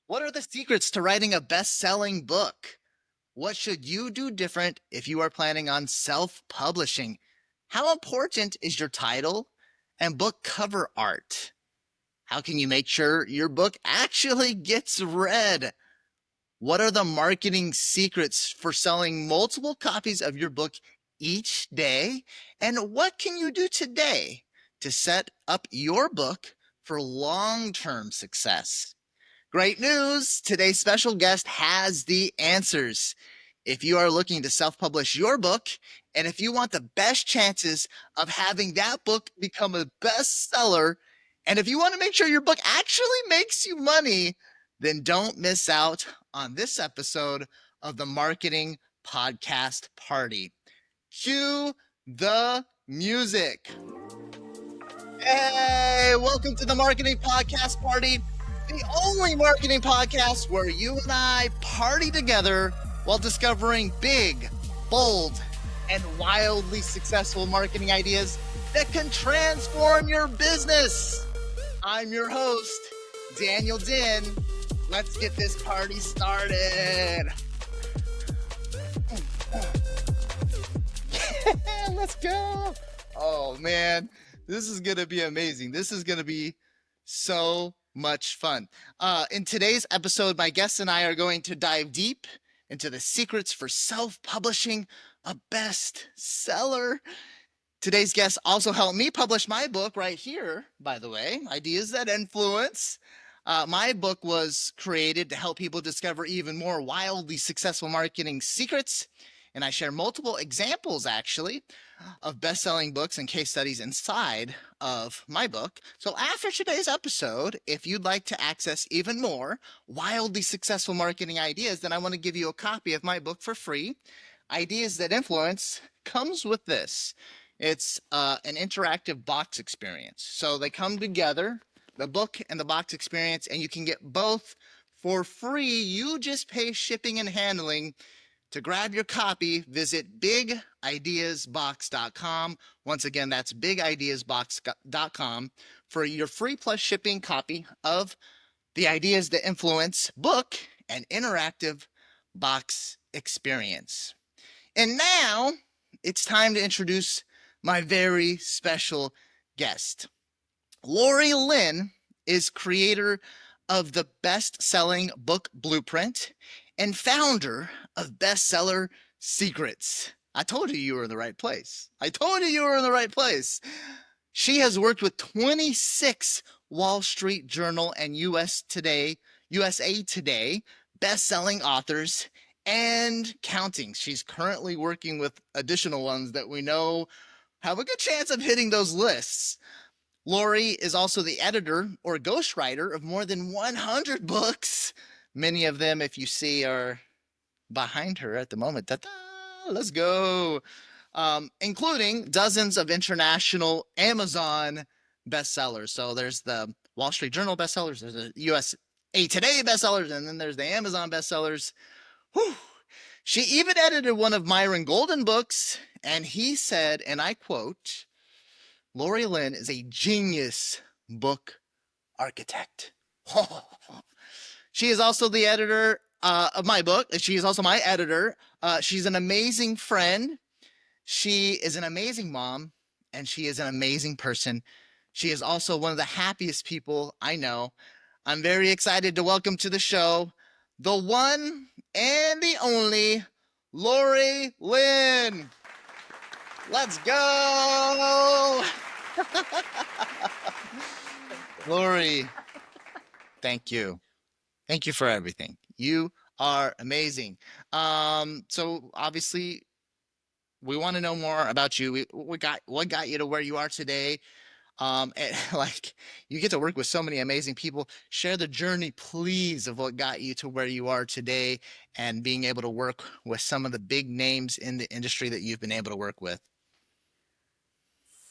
What are the secrets to writing a best-selling book? What should you do different if you are planning on self-publishing? How important is your title and book cover art? How can you make sure your book actually gets read? What are the marketing secrets for selling multiple copies of your book each day? And what can you do today to set up your book for long-term success? Great news! Today's special guest has the answers. If you are looking to self-publish your book, and if you want the best chances of having that book become a bestseller, and if you want to make sure your book actually makes you money, then don't miss out on this episode of the Marketing Podcast Party. Cue the music. Hey, welcome to the Marketing Podcast Party, the only marketing podcast where you and I party together while discovering big, bold, and wildly successful marketing ideas that can transform your business. I'm your host, Daniel Din. Let's get this party started. Let's go. Oh, man. This is going to be amazing. This is going to be so much fun. In today's episode, my guests and I are going to dive deep into the secrets for self-publishing a bestseller. Today's guests also helped me publish my book right here, by the way, Ideas That Influence. My book was created to help people discover even more wildly successful marketing secrets. And I share multiple examples, actually, of best-selling books and case studies inside of my book. So after today's episode, if you'd like to access even more wildly successful marketing ideas, then I want to give you a copy of my book for free. Ideas That Influence comes with this. It's an interactive box experience. So they come together, the book and the box experience, and you can get both for free. You just pay shipping and handling. To grab your copy, visit bigideasbox.com. Once again, that's bigideasbox.com for your free plus shipping copy of the Ideas That Influence book and interactive box experience. And now it's time to introduce my very special guest. Lynn is creator of the best-selling book Blueprint and founder of Bestseller Secrets. I told you were in the right place. She has worked with 26 Wall Street Journal and USA Today best-selling authors and counting. She's currently working with additional ones that we know have a good chance of hitting those lists. Lori is also the editor or ghostwriter of more than 100 books. Many of them, if you see, are behind her at the moment. Ta-da! Let's go. Including dozens of international Amazon bestsellers. So there's the Wall Street Journal bestsellers, there's the USA Today bestsellers, and then there's the Amazon bestsellers. Whew. She even edited one of Myron Golden's books, and he said, and I quote, Lynn is a genius book architect. She is also the editor of my book. She is also my editor. She's an amazing friend. She is an amazing mom, and she is an amazing person. She is also one of the happiest people I know. I'm very excited to welcome to the show the one and the only Lynn. Let's go. Lori, thank you. Thank you for everything. You are amazing. So obviously, we want to know more about you. What got you to where you are today. And like you get to work with so many amazing people. Share the journey, please, of what got you to where you are today and being able to work with some of the big names in the industry that you've been able to work with.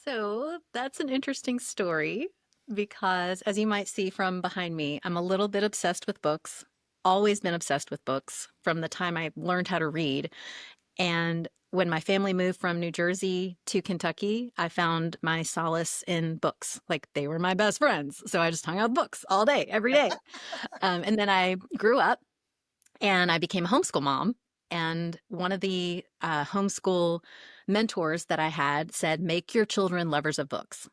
So that's an interesting story because, as you might see from behind me, I'm a little bit obsessed with books, always been obsessed with books from the time I learned how to read. And when my family moved from New Jersey to Kentucky, I found my solace in books. Like they were my best friends. So I just hung out with books all day, every day. And then I grew up and I became a homeschool mom. And one of the homeschool mentors that I had said, make your children lovers of books.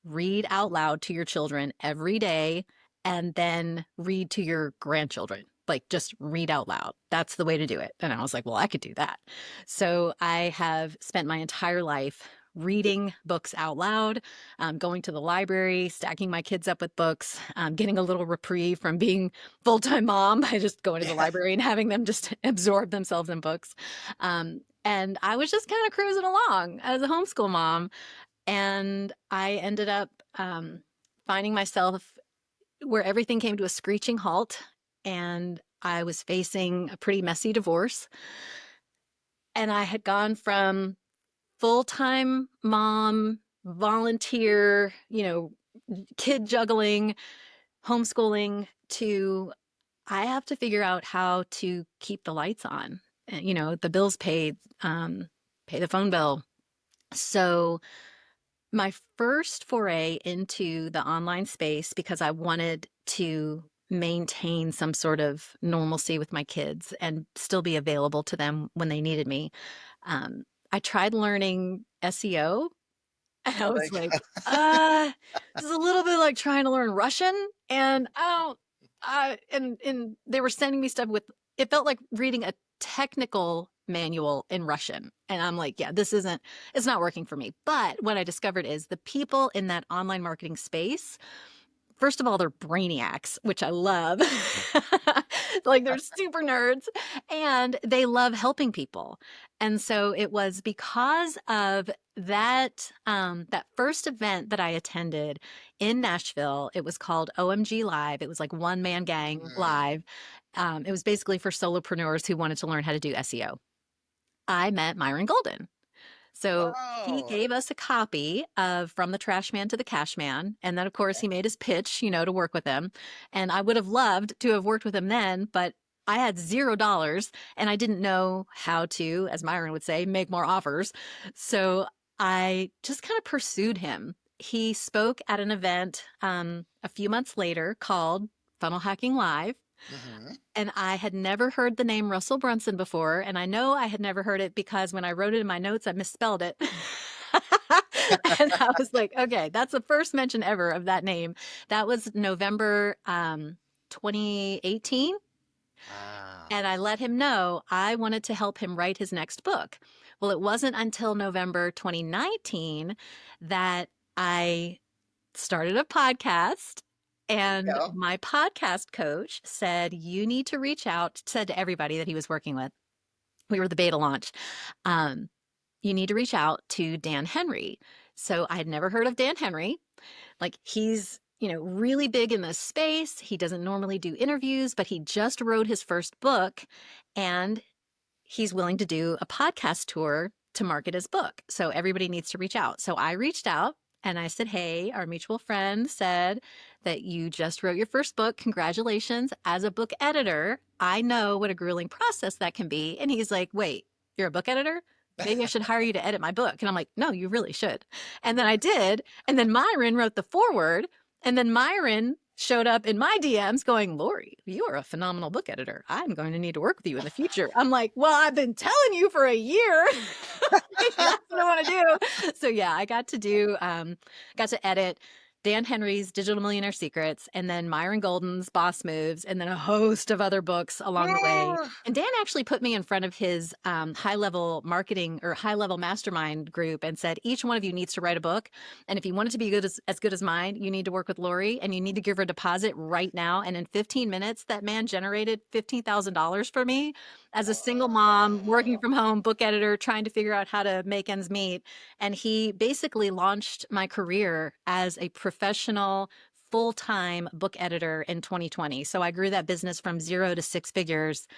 Read out loud to your children every day and then read to your grandchildren. Like just read out loud. That's the way to do it. And I was like, well, I could do that. So I have spent my entire life reading books out loud, going to the library, stacking my kids up with books, getting a little reprieve from being full-time mom by just going to the Yeah. library and having them just absorb themselves in books. And I was just kind of cruising along as a homeschool mom. And I ended up finding myself where everything came to a screeching halt. And I was facing a pretty messy divorce. And I had gone from full-time mom, volunteer, kid juggling, homeschooling to I have to figure out how to keep the lights on, the bills paid, pay the phone bill. So my first foray into the online space, because I wanted to maintain some sort of normalcy with my kids and still be available to them when they needed me, I tried learning SEO. And I was like, this is a little bit like trying to learn Russian. And and they were sending me stuff with, it felt like reading a technical manual in Russian. And I'm like, yeah, it's not working for me. But what I discovered is the people in that online marketing space, first of all, they're brainiacs, which I love. Like they're super nerds and they love helping people. And so it was because of that first event that I attended in Nashville. It was called OMG Live. It was like One Man Gang Mm. Live. It was basically for solopreneurs who wanted to learn how to do SEO. I met Myron Golden. So he Oh, gave us a copy of From the Trash Man to the Cash Man. And then, of course, he made his pitch, to work with him. And I would have loved to have worked with him then, but I had $0 and I didn't know how to, as Myron would say, make more offers. So I just kind of pursued him. He spoke at an event a few months later called Funnel Hacking Live. hmm. And I had never heard the name Russell Brunson before. And I know I had never heard it because when I wrote it in my notes, I misspelled it. And I was like, okay, that's the first mention ever of that name. That was November 2018. Wow. And I let him know I wanted to help him write his next book. Well, it wasn't until November 2019 that I started a podcast. And Yeah. my podcast coach said, you need to reach out, said to everybody that he was working with. We were the beta launch. Um, you need to reach out to Dan Henry. So I had never heard of Dan Henry. Like he's, really big in this space. He doesn't normally do interviews, but he just wrote his first book and he's willing to do a podcast tour to market his book. So everybody needs to reach out. So I reached out and I said, hey, our mutual friend said that you just wrote your first book. Congratulations. As a book editor, I know what a grueling process that can be. And he's like, wait, you're a book editor? Maybe I should hire you to edit my book. And I'm like, no, you really should. And then I did. And then Myron wrote the foreword. And then Myron showed up in my DMs going, Lori, you are a phenomenal book editor. I'm going to need to work with you in the future. I'm like, well, I've been telling you for a year. That's what I want to do. So yeah, I got to edit Dan Henry's Digital Millionaire Secrets, and then Myron Golden's Boss Moves, and then a host of other books along the way. And Dan actually put me in front of his high-level marketing or high-level mastermind group and said, each one of you needs to write a book. And if you want it to be as good as mine, you need to work with Lori and you need to give her a deposit right now. And in 15 minutes, that man generated $15,000 for me as a single mom, working from home, book editor, trying to figure out how to make ends meet. And he basically launched my career as a professional full-time book editor in 2020. So I grew that business from 0 to 6 figures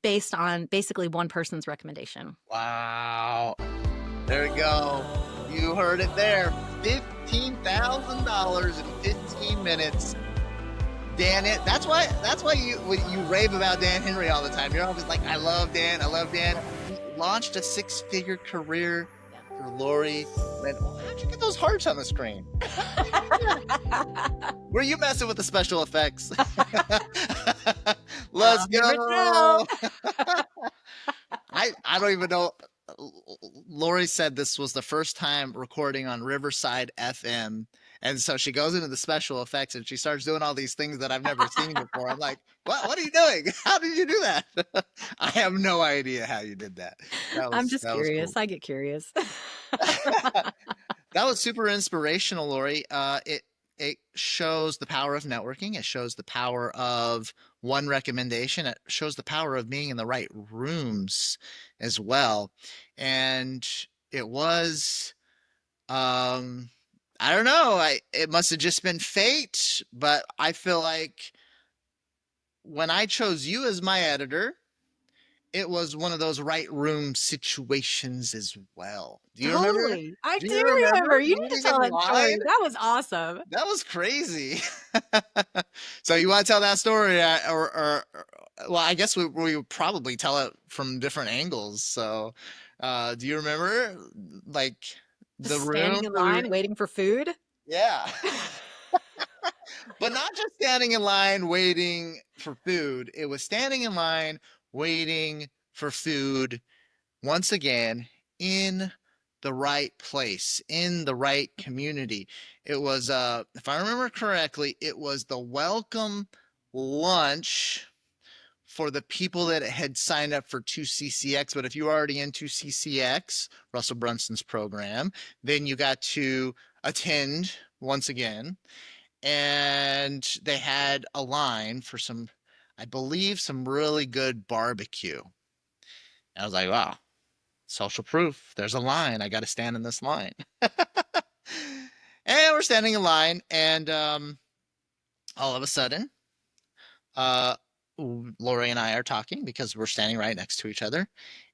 based on basically one person's recommendation. Wow. There we go. You heard it there. $15,000 in 15 minutes. Dan, that's why you rave about Dan Henry all the time. You're always like, I love Dan. launched a six-figure career Yeah. for Lori Lynn. Oh, how'd you get those hearts on the screen? Were you messing with the special effects? Let's I'll never tell. go. I don't even know. Lori said this was the first time recording on Riverside FM. And so she goes into the special effects and she starts doing all these things that I've never seen before. I'm like, what are you doing? How did you do that? I have no idea how you did that. I'm just That was cool. curious. I get curious. That was super inspirational, Lori. It shows the power of networking. It shows the power of one recommendation. It shows the power of being in the right rooms as well. And it was, I don't know. It must have just been fate, but I feel like when I chose you as my editor, it was one of those right room situations as well. Do you remember? Totally. I Do do you remember remember. You need to meeting tell in that story. line? That was awesome. That was crazy. So you want to tell that story, well, I guess we would probably tell it from different angles. So, do you remember, like the Just room standing in that we were line in? waiting for food. Yeah, but not just standing in line waiting for food. It was standing in line waiting for food once again in the right place, in the right community. It was, if I remember correctly, it was the welcome lunch for the people that had signed up for 2CCX. But if you were already in 2CCX, Russell Brunson's program, then you got to attend once again. And they had a line for some, I believe, some really good barbecue. I was like, wow, social proof. There's a line. I got to stand in this line. And we're standing in line, and all of a sudden, uh, Lori and I are talking because we're standing right next to each other.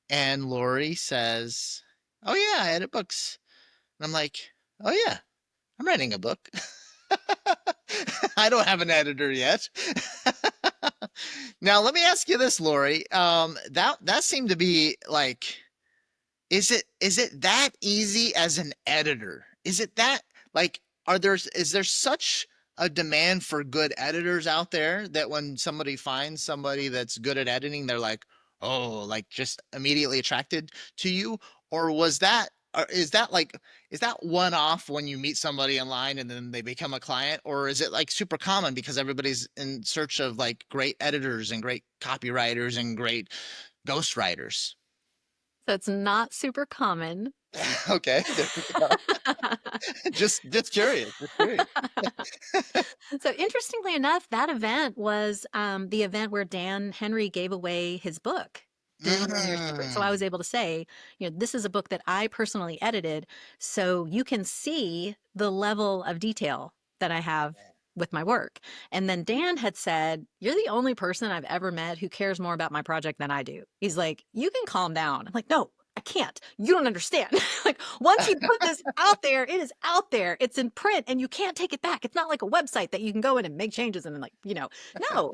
And Lori says, "Oh yeah, I edit books." And I'm like, "Oh yeah, I'm writing a book." I don't have an editor yet. Now let me ask you this, Lori. That seemed to be like, is it that easy as an editor? Is it that, like, is there such a demand for good editors out there that when somebody finds somebody that's good at editing, they're like, oh, like just immediately attracted to you? Or was that, or is that one off when you meet somebody in line and then they become a client? Or is it like super common because everybody's in search of like great editors and great copywriters and great ghostwriters? So it's not super common. Okay, there we go. Just curious, just curious. So interestingly enough, that event was the event where Dan Henry gave away his book, Doing a Millionaire Secret. So I was Mm. able to say, this is a book that I personally edited, so you can see the level of detail that I have with my work. And then Dan had said, "You're the only person I've ever met who cares more about my project than I do." He's like, "You can calm down." I'm like, "No, I can't. You don't understand." Like, once you put this out there, it is out there. It's in print and you can't take it back. It's not like a website that you can go in and make changes and then, like, no,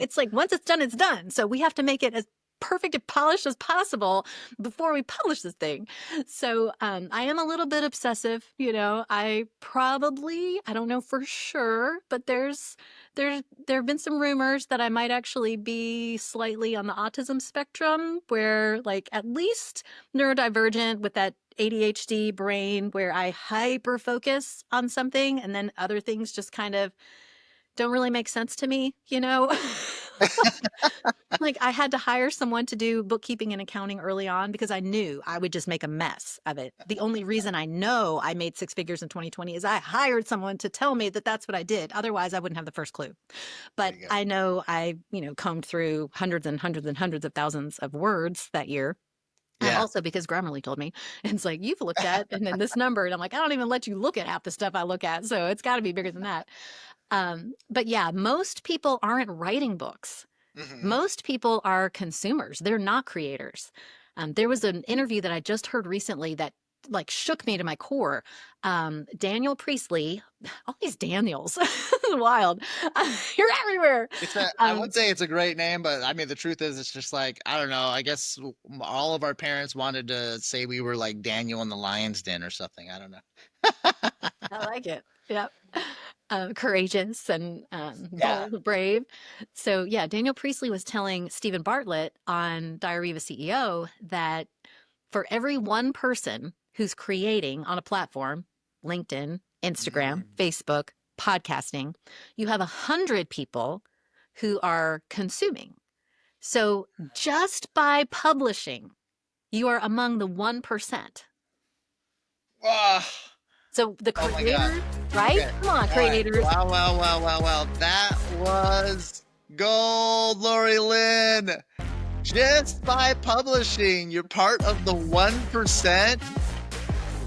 it's like once it's done, it's done. So we have to make it as perfect and polished as possible before we publish this thing. So I am a little bit obsessive, I don't know for sure, but there have been some rumors that I might actually be slightly on the autism spectrum, where like at least neurodivergent with that ADHD brain where I hyper focus on something and then other things just kind of don't really make sense to me. Like I had to hire someone to do bookkeeping and accounting early on because I knew I would just make a mess of it. The only reason I know I made six figures in 2020 is I hired someone to tell me that that's what I did. Otherwise, I wouldn't have the first clue. There But you go. I know I, combed through hundreds and hundreds and hundreds of thousands of words that year. Yeah. Also because Grammarly told me, and it's like, you've looked at, and then this number, and I'm like, I don't even let you look at half the stuff I look at. So it's got to be bigger than that. But yeah, most people aren't writing books. Mhm. Most people are consumers. They're not creators. There was an interview that I just heard recently that like shook me to my core. Daniel Priestley, all these Daniels, wild. You're everywhere. I would say it's a great name, but I mean, the truth is, it's just like, I don't know. I guess all of our parents wanted to say we were like Daniel in the lion's den or something. I don't know. I like it. Yep. Courageous and Yeah. bold, brave. So, yeah, Daniel Priestley was telling Stephen Bartlett on Diary of a CEO that for every one person who's creating on a platform, LinkedIn, Instagram, Mm. Facebook, podcasting, you have 100 people who are consuming. So, just by publishing, you are among the 1%. Ah, So, the oh my God. creators, right? Okay. Come on, All right. creators. Wow, wow, wow, wow, wow. That was gold, Lori Lynn. Just by publishing, you're part of the 1%.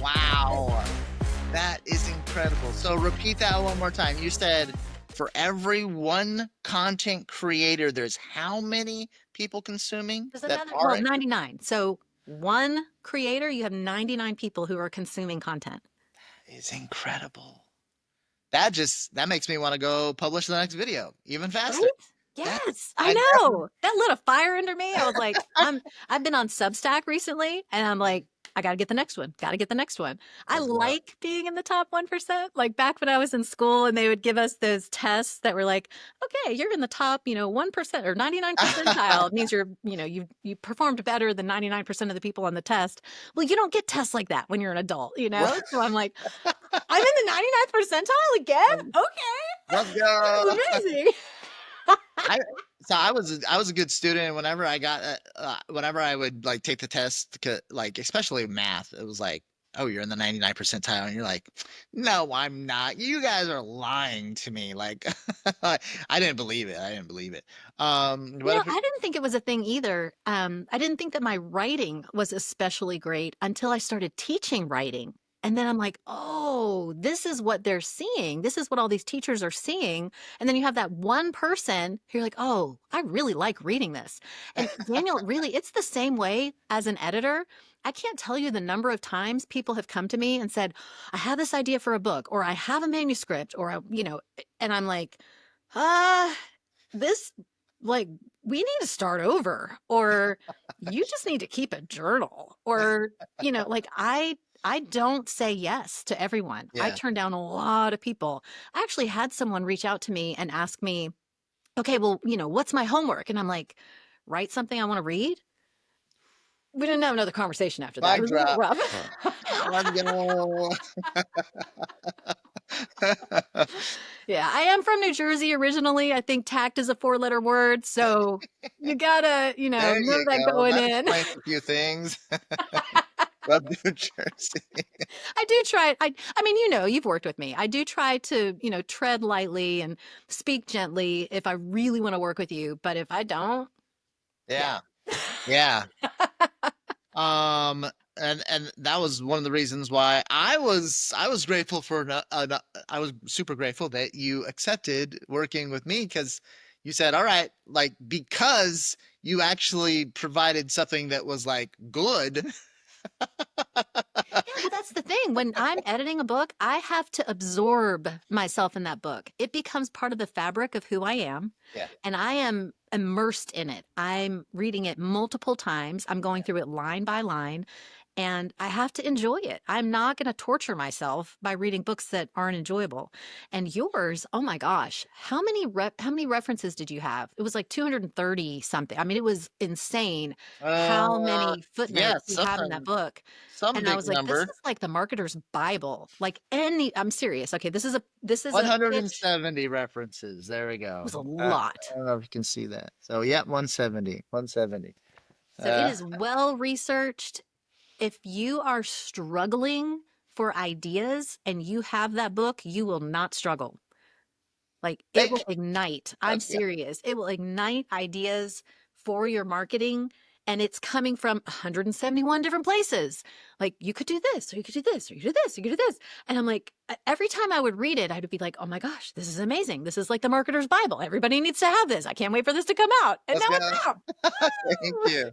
Wow. That is incredible. So repeat that one more time. You said for every one content creator, there's how many people consuming There's that another, are well, 99. So, one creator, you have 99 people who are consuming content. is incredible. That makes me want to go publish the next video even Right? faster. That Yes, I I definitely know. That lit a fire under me. I was like, I've been on Substack recently and I'm like, I got to get the next one. Got to get the next one. I let's go. like being in the top 1%. Like back when I was in school and they would give us those tests that were like, okay, you're in the top, 1% or 99 percentile. It means you performed better than 99% of the people on the test. Well, you don't get tests like that when you're an adult. So I'm like, I'm in the 99th percentile again? Okay. Let's This go. is amazing. I I was a good student. Whenever I got whenever I would like take the test, like especially math, it was like, oh, you're in the 99 percentile, and you're like, no, I'm not. You guys are lying to me. Like, I didn't believe it. I didn't believe it. What if I didn't think it was a thing either. I didn't think that my writing was especially great until I started teaching writing. And then I'm like, oh, this is what they're seeing. This is what all these teachers are seeing. And then you have that one person who you're like, oh, I really like reading this. And Daniel, really, it's the same way as an editor. I can't tell you the number of times people have come to me and said, I have this idea for a book, or I have a manuscript, and I'm like, uh, this like we need to start over, or you just need to keep a journal, or like I don't say yes to everyone. I yeah. turn down a lot of people. I actually had someone reach out to me and ask me, okay, well, what's my homework? And I'm like, write something I want to read. We didn't have another conversation after that. It Mic was a little drop. rough. Let's go. Yeah, I am from New Jersey originally. I think tact is a 4-letter word, so you gotta, There know you that go. going That in. explains a few things. Love New Jersey. I do try. I mean, you've worked with me. I do try to, tread lightly and speak gently if I really want to work with you. But if I don't, yeah. Yeah. Yeah. Um, and that was one of the reasons why I was grateful for I was super grateful that you accepted working with me, because you said, all right, like, because you actually provided something that was like good. Yeah, well, that's the thing. When I'm editing a book, I have to absorb myself in that book. It becomes part of the fabric of who I am, Yeah. and I am immersed in it. I'm reading it multiple times. I'm going through it line by line, and I have to enjoy it. I'm not going to torture myself by reading books that aren't enjoyable. And yours, oh my gosh, how many references did you have? It was like 230 something. I mean, it was insane how Uh, many yeah, footnotes you have in that book. some And I big was like, this number. is like the marketer's Bible. Like I'm serious. Okay, this is a pitch. 170 references. There we It was a go. lot. I don't know if you can see that. So yeah, 170. 170. So it Uh, is well researched. If you are struggling for ideas and you have that book, you will not struggle. Like it will Thank ignite. I'm you. serious. It will ignite ideas for your marketing. And it's coming from 171 different places. Like you could do this, or you could do this, or you could do this, you could do this. And I'm like, every time I would read it, I would be like, oh my gosh, this is amazing. This is like the marketer's Bible. Everybody needs to have this. I can't wait for this to come out. And Let's now go. it's out. Thank Woo! you.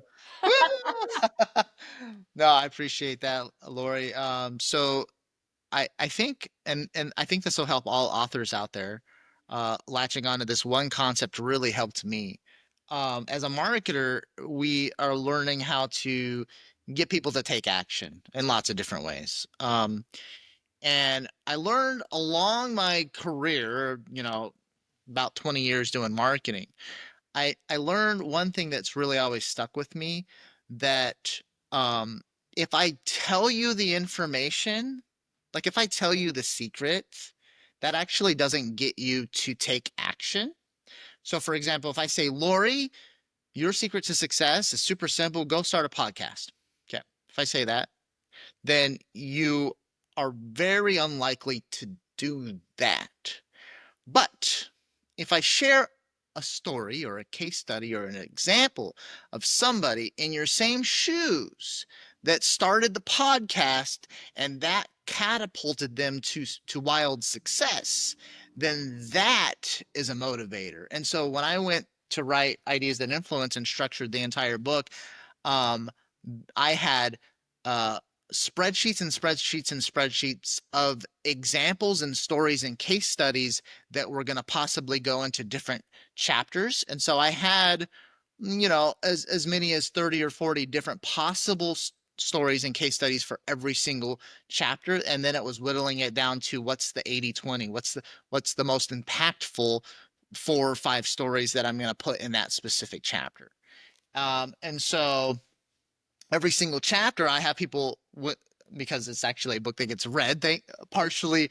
No, I appreciate that, Lori. So I think, and I think this will help all authors out there. Latching onto this one concept really helped me. As a marketer, we are learning how to get people to take action in lots of different ways. And I learned along my career, about 20 years doing marketing, I learned one thing that's really always stuck with me, that um, if I tell you the information, like if I tell you the secret, that actually doesn't get you to take action. So, for example, if I say, Lori, your secret to success is super simple, go start a podcast. Okay. If I say that, then you are very unlikely to do that. But if I share a story or a case study or an example of somebody in your same shoes that started the podcast and that catapulted them to wild success, then that is a motivator. And so when I went to write Ideas That Influence and structured the entire book, um, I had uh, spreadsheets and spreadsheets and spreadsheets of examples and stories and case studies that were going to possibly go into different chapters. And so I had, as many as 30 or 40 different possible stories and case studies for every single chapter. And then it was whittling it down to what's the 80/20, what's the most impactful 4 or 5 stories that I'm going to put in that specific chapter. And so every single chapter I have people because it's actually a book that gets read, partially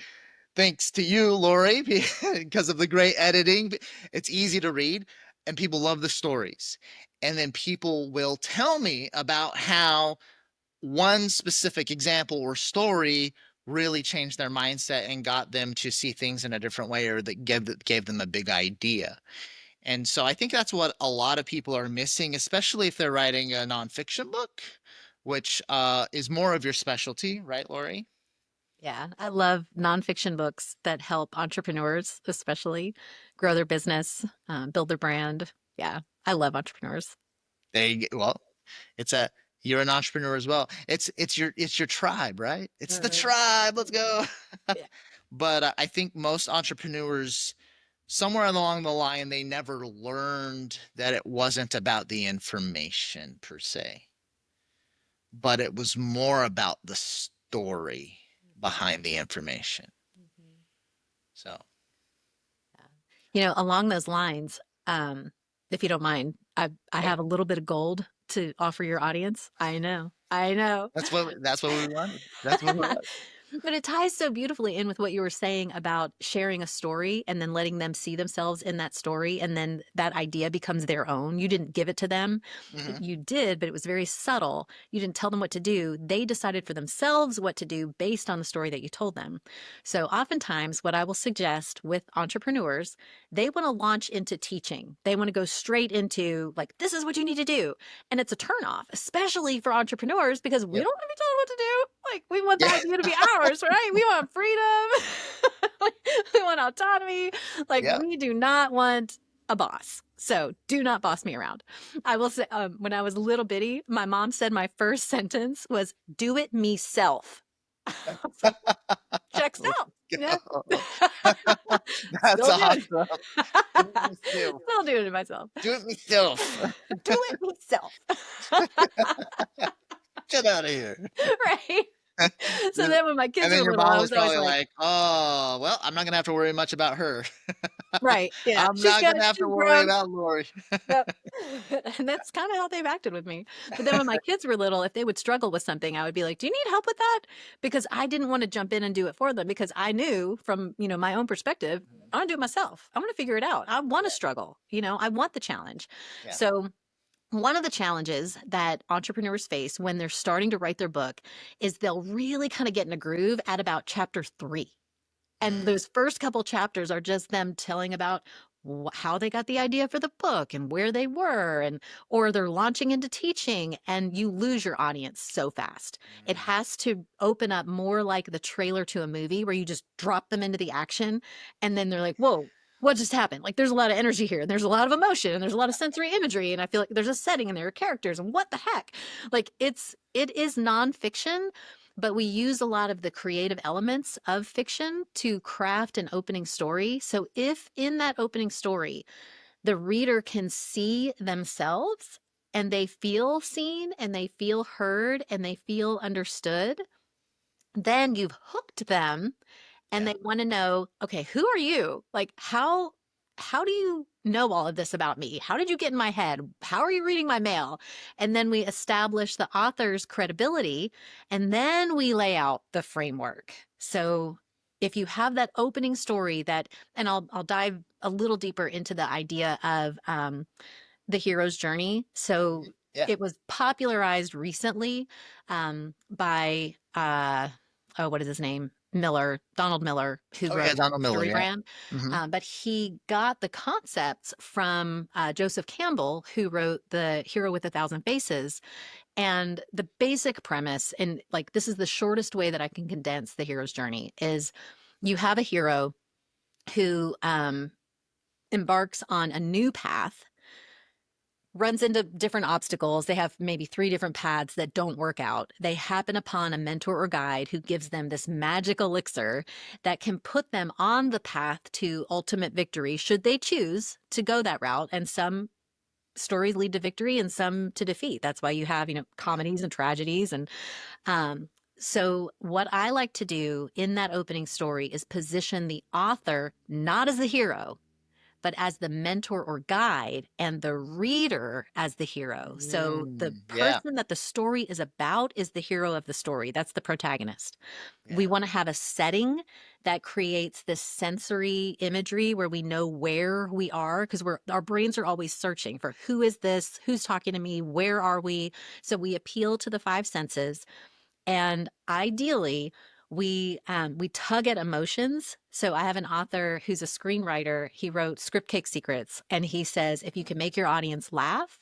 thanks to you, Lori, because of the great editing. It's easy to read and people love the stories. And then people will tell me about how one specific example or story really changed their mindset and got them to see things in a different way, or that gave them a big idea. And so I think that's what a lot of people are missing, especially if they're writing a nonfiction book, which is more of your specialty, right, Lori? Yeah, I love nonfiction books that help entrepreneurs, especially, grow their business, build their brand. Yeah, I love entrepreneurs. Well, it's a you're an entrepreneur as well. It's your tribe, right? It's the Mhm. tribe. Let's go. Yeah. But I think most entrepreneurs, somewhere along the line, they never learned that it wasn't about the information per se, but it was more about the story behind the information. Mhm. So, Yeah. Along those lines, um, if you don't mind, I hey, have a little bit of gold to offer your audience. I know. I know. that's what we wanted. That's what we want. But it ties so beautifully in with what you were saying about sharing a story and then letting them see themselves in that story, and then that idea becomes their own. You didn't give it to them. Hmm. You did, but it was very subtle. You didn't tell them what to do. They decided for themselves what to do based on the story that you told them. So oftentimes what I will suggest with entrepreneurs, they want to launch into teaching. They want to go straight into, like, this is what you need to do. And it's a turnoff, especially for entrepreneurs, because we Yep. don't want to be told what to do. Like, we want the Yeah. idea to be ours, right? We want freedom. Like, we want autonomy. Like, Yeah. we do not want a boss. So do not boss me around. I will say, when I was a little bitty, my mom said my first sentence was, "Do it me self." I was like, checks Let's out. Yeah. go. That's Still doing awesome. Do it it. myself. Still doing it myself. Do it myself. Do it myself. Get out of here. Right. So then when my And kids then were your little, mom I was was always probably like, like, "Oh, well, I'm not gonna have to worry much about her. right. Yeah. I'm not gonna have to She's worry grown. about Lori." Yep. And that's kind of how they've acted with me. But then when my kids were little, if they would struggle with something, I would be like, "Do you need help with that?" Because I didn't want to jump in and do it for them, because I knew from, my own perspective, I want to do it myself. I want to figure it out. I want to Yeah, struggle. I want the challenge. yeah. So one of the challenges that entrepreneurs face when they're starting to write their book is they'll really kind of get in a groove at about chapter 3. And Mm, those first couple chapters are just them telling about how they got the idea for the book and where they were, and or they're launching into teaching, and you lose your audience so fast. It mm. has to open up more like the trailer to a movie, where you just drop them into the action, and then they're like, "Whoa, what just happened? Like there's a lot of energy here, and there's a lot of emotion, and there's a lot of sensory imagery, and I feel like there's a setting and there are characters, and what the heck? Like it is nonfiction, but we use a lot of the creative elements of fiction to craft an opening story. So if in that opening story the reader can see themselves and they feel seen and they feel heard and they feel understood, then you've hooked them and Yeah. they want to know, okay, who are you? Like how do you know all of this about me? How did you get in my head? How are you reading my mail? And then we establish the author's credibility and then we lay out the framework. So if you have that opening story that, and I'll dive a little deeper into the idea of the hero's journey. So Yeah. it was popularized recently by oh, what is his name? Miller, Donald Miller, who Oh yeah, wrote Donald The Miller. Yeah. Rebrand. Hmm. But he got the concepts from Joseph Campbell, who wrote The Hero with a Thousand Faces. And the basic premise, and like this is the shortest way that I can condense the hero's journey, is you have a hero who embarks on a new path, runs into different obstacles. They have maybe 3 different paths that don't work out. They happen upon a mentor or guide who gives them this magic elixir that can put them on the path to ultimate victory, should they choose to go that route. And some stories lead to victory and some to defeat. That's why you have, comedies and tragedies. And so, what I like to do in that opening story is position the author not as the hero, but as the mentor or guide and the reader as the hero. So the Yeah. person that the story is about is the hero of the story. That's the protagonist. We Yeah. want to have a setting that creates this sensory imagery where we know where we are, because our brains are always searching for who is this, who's talking to me, where are we? So we appeal to the 5 senses, and ideally we tug at emotions. So I have an author who's a screenwriter. He wrote Script Cake Secrets, and he says if you can make your audience laugh,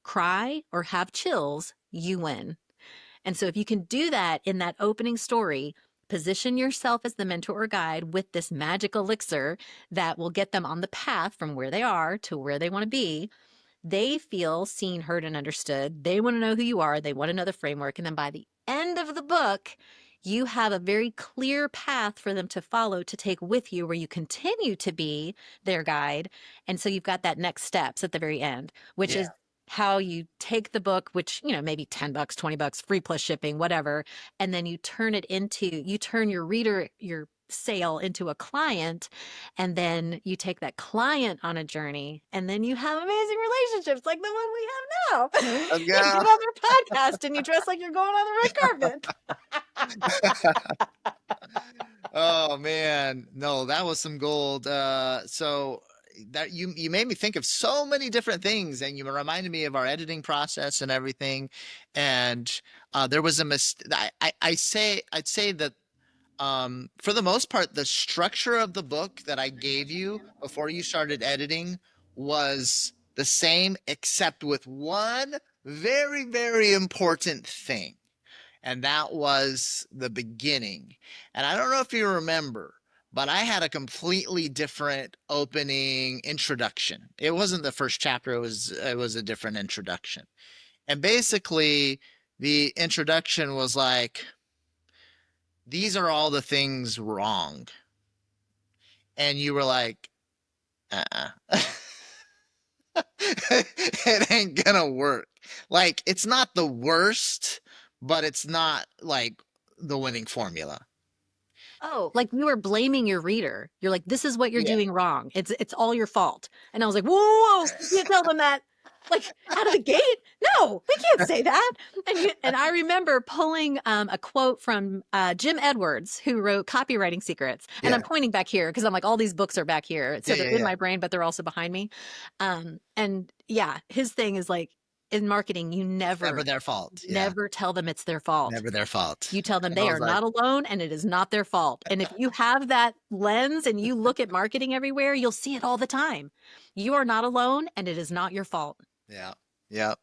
cry, or have chills, you win. And so if you can do that in that opening story, position yourself as the mentor or guide with this magic elixir that will get them on the path from where they are to where they want to be. They feel seen, heard, and understood. They want to know who you are. They want to know the framework. And then by the end of the book, you have a very clear path for them to follow, to take with you, where you continue to be their guide. And so you've got that next steps at the very end, which Yeah. is how you take the book, which, maybe $10, $20, free plus shipping, whatever. And then you turn your reader, your sale into a client, and then you take that client on a journey, and then you have amazing relationships like the one we have now. Let's You go. get on their podcast and you dress like you're going on the red carpet. Oh man, no, that was some gold. So that you made me think of so many different things, and you reminded me of our editing process and everything. And there was a mistake. I'd say that for the most part, the structure of the book that I gave you before you started editing was the same, except with one very, very important thing, and that was the beginning. And I don't know if you remember, but I had a completely different opening introduction. It wasn't the first chapter, it was a different introduction. And basically the introduction was like, these are all the things wrong. And you were like, uh-uh. It ain't gonna work. Like, it's not the worst, but it's not like the winning formula. Oh, like you were blaming your reader. You're like, this is what you're Yeah. doing wrong. It's all your fault. And I was like, whoa, whoa, whoa, you can't tell them that. Like out of the gate? No, we can't say that. And I remember pulling a quote from Jim Edwards, who wrote Copywriting Secrets. And I'm Yeah. pointing back here because I'm like, all these books are back here. So Yeah. they're Yeah. in Yeah. my brain, but they're also behind me. And yeah, his thing is like, in marketing, you It's never never, their fault. Yeah. never tell them it's their fault. Never their fault. You tell them And I they was are like, not alone and it is not their fault. And if you have that lens and you look at marketing everywhere, you'll see it all the time. You are not alone and it is not your fault. yeah. Yeah.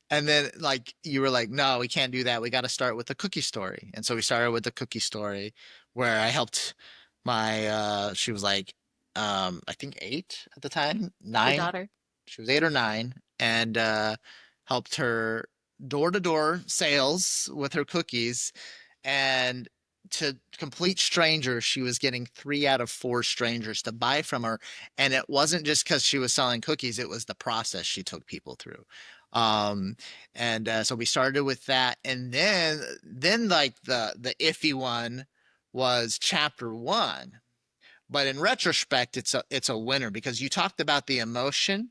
And then like you were like, no, we can't do that. We got to start with the cookie story. And so we started with the cookie story where I helped my she was like, I think 8 at the time, Your 9. daughter? She was 8 or 9, and helped her door-to-door sales with her cookies. And to complete strangers, she was getting 3 out of 4 strangers to buy from her. And it wasn't just because she was selling cookies, it was the process she took people through. Um, and so we started with that. And then like the iffy one was chapter 1. But in retrospect, it's a winner because you talked about the emotion.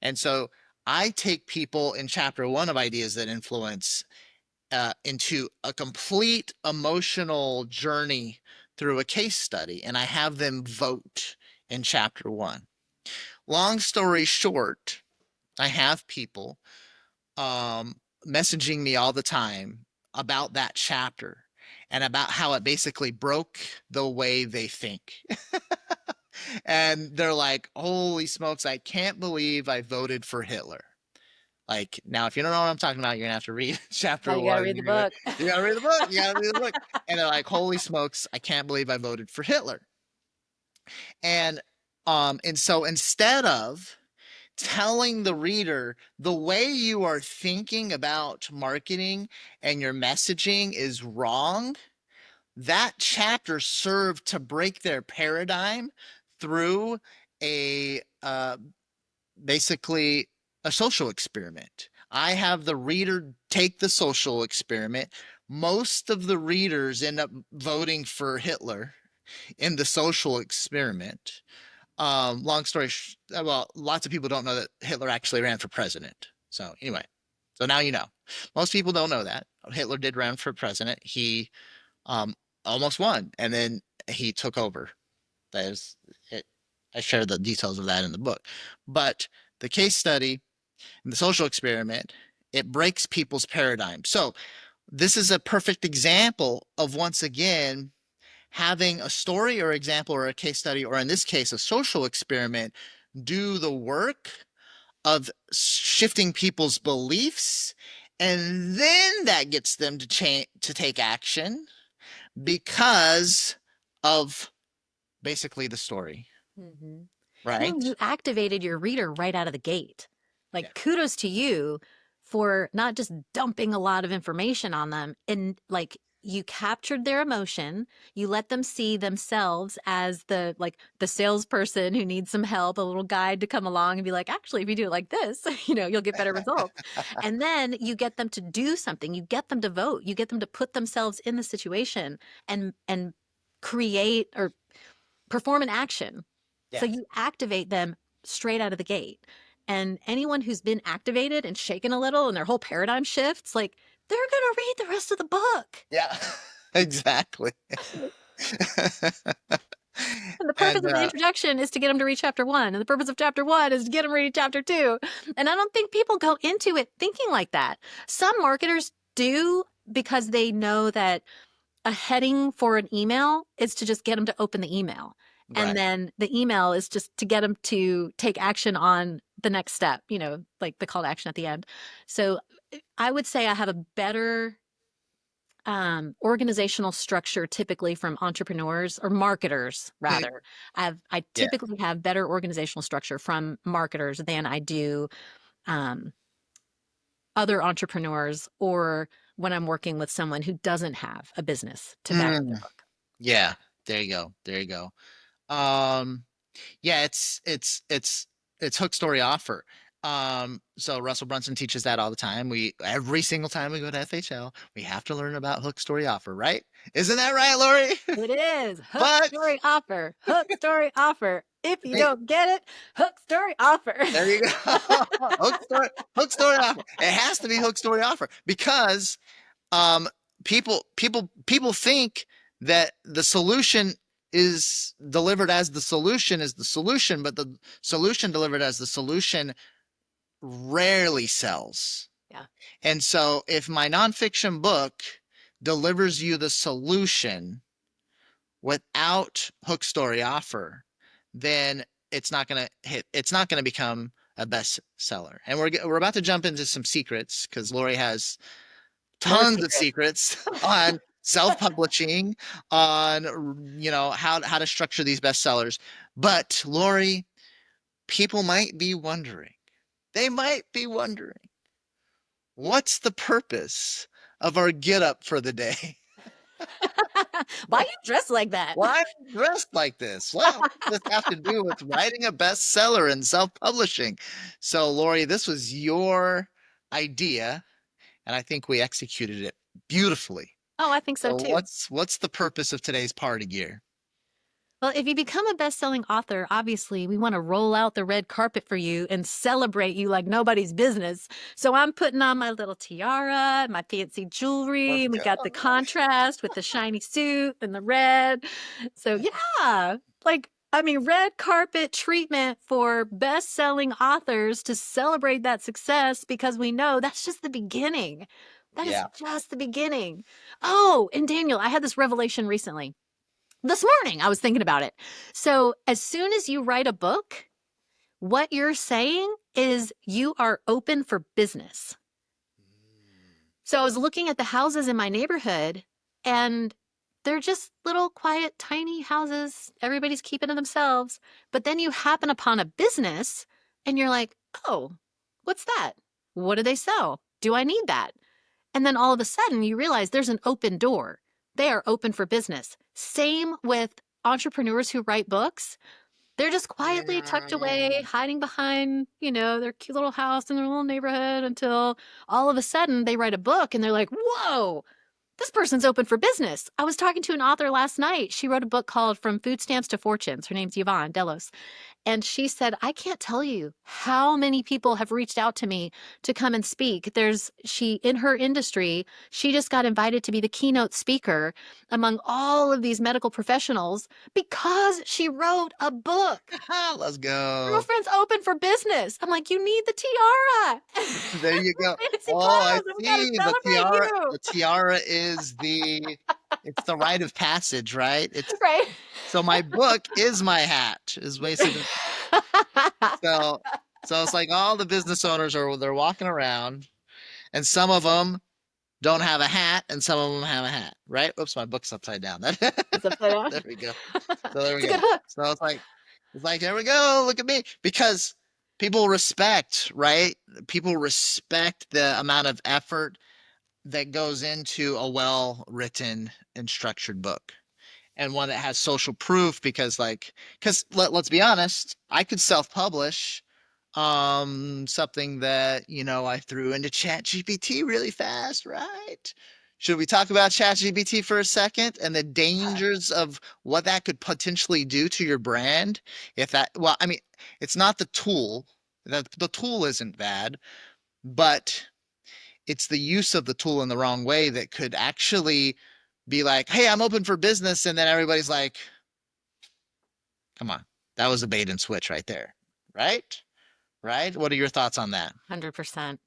And so I take people in chapter 1 of ideas that influence into a complete emotional journey through a case study, and I have them vote in chapter 1. Long story short, I have people messaging me all the time about that chapter and about how it basically broke the way they think. And they're like, holy smokes, I can't believe I voted for Hitler. Like, now, if you don't know what I'm talking about, you're gonna have to read Now chapter you gotta 1. read the book. You gotta read the book. You gotta read the book. And they're like, holy smokes, I can't believe I voted for Hitler. And so instead of telling the reader the way you are thinking about marketing and your messaging is wrong, that chapter served to break their paradigm through a basically a social experiment. I have the reader take the social experiment. Most of the readers end up voting for Hitler in the social experiment. Long story, well, lots of people don't know that Hitler actually ran for president. So anyway, so now you know. Most people don't know that Hitler did run for president. He um, almost won, and then he took over. That is it. I share the details of that in the book. But the case study and the social experiment, it breaks people's paradigm. So this is a perfect example of, once again, having a story or example or a case study, or in this case, a social experiment, do the work of shifting people's beliefs. And then that gets them to change, to take action because of basically the story, Mhm. Well, right? you activated your reader right out of the gate. Yeah. Like, kudos to you for not just dumping a lot of information on them and like you captured their emotion. You let them see themselves as the like the salesperson who needs some help, a little guide to come along and be like, actually, if you do it like this, you'll get better results. And then you get them to do something. You get them to vote. You get them to put themselves in the situation and create or perform an action. So Yeah. you activate them straight out of the gate. And anyone who's been activated and shaken a little and their whole paradigm shifts, like they're going to read the rest of the book. Yeah. Exactly. And the purpose And of the introduction is to get them to read chapter 1. And the purpose of chapter 1 is to get them to read chapter 2. And I don't think people go into it thinking like that. Some marketers do because they know that a heading for an email is to just get them to open the email. And right. then the email is just to get them to take action on the next step, like the call to action at the end. So I would say I have a better organizational structure typically from entrepreneurs or marketers rather. I Yeah. typically have better organizational structure from marketers than I do um, other entrepreneurs or when I'm working with someone who doesn't have a business to back up their Mm, book. yeah. There you go. There you go. Um, yeah, it's hook story offer. So Russell Brunson teaches that all the time. We every single time we go to FHL, we have to learn about hook story offer, right? Isn't that right, Lori? It is hook But story offer, hook story offer. If you hey, don't get it, hook story offer. there you go. Hook story offer. It has to be hook story offer because um people think that the solution is delivered as the solution is the solution, but the solution delivered as the solution rarely sells. Yeah. And so if my nonfiction book delivers you the solution without hook story offer, then it's not going to become a bestseller. And we're about to jump into some secrets because Lori has More tons of secrets. secrets on self-publishing, on how to structure these bestsellers. But Lori, people might be wondering. They might be wondering, what's the purpose of our get up for the day? Why you dressed like that? Why are you dressed like this? Well, what does this have to do with writing a bestseller and self-publishing? So, Lori, this was your idea, and I think we executed it beautifully. Oh, I think so So too. what's the purpose of today's party gear? Well, if you become a best-selling author, obviously we want to roll out the red carpet for you and celebrate you like nobody's business. So I'm putting on my little tiara, my fancy jewelry, Let's and we got the go. contrast with the shiny suit and the red. So yeah, like I mean, red carpet treatment for best-selling authors to celebrate that success because we know that's just the beginning. That is Yeah. just the beginning. Oh, and Daniel, I had this revelation recently. This morning, I was thinking about it. So, as soon as you write a book, what you're saying is you are open for business. So, I was looking at the houses in my neighborhood, and they're just little, quiet, tiny houses. Everybody's keeping to themselves. But then you happen upon a business, and you're like, oh, what's that? What do they sell? Do I need that? And then all of a sudden, you realize there's an open door. They are open for business. Same with entrepreneurs who write books. They're just quietly tucked away, Mm. hiding behind, their cute little house in their little neighborhood until all of a sudden they write a book and they're like, whoa, this person's open for business. I was talking to an author last night. She wrote a book called From Food Stamps to Fortunes. Her name's Yvonne Delos. And she said, I can't tell you how many people have reached out to me to come and speak. She, in her industry, she just got invited to be the keynote speaker among all of these medical professionals because she wrote a book. Let's go. Girlfriend's open for business. I'm like, you need the tiara. There you go. Fancy Oh, I clothes, and we got to see. The celebrate tiara, you. the tiara is it's the rite of passage, right? It's Right? so my book is my hat, is basically so it's like all the business owners they're walking around and some of them don't have a hat and some of them have a hat, right? Oops, my book's upside down. It's upside down. There we go. So there we It's a go. good hook. So it's like there we go. Look at me. Because people respect, right? People respect the amount of effort that goes into a well-written and structured book and one that has social proof because let's be honest, I could self-publish something that I threw into ChatGPT really fast, right? Should we talk about ChatGPT for a second and the dangers of what that could potentially do to your brand? If that, well, I mean, it's not the tool. The tool isn't bad, but it's the use of the tool in the wrong way that could actually be like, hey, I'm open for business. And then everybody's like, come on, that was a bait and switch right there. Right? Right? What are your thoughts on that? 100%.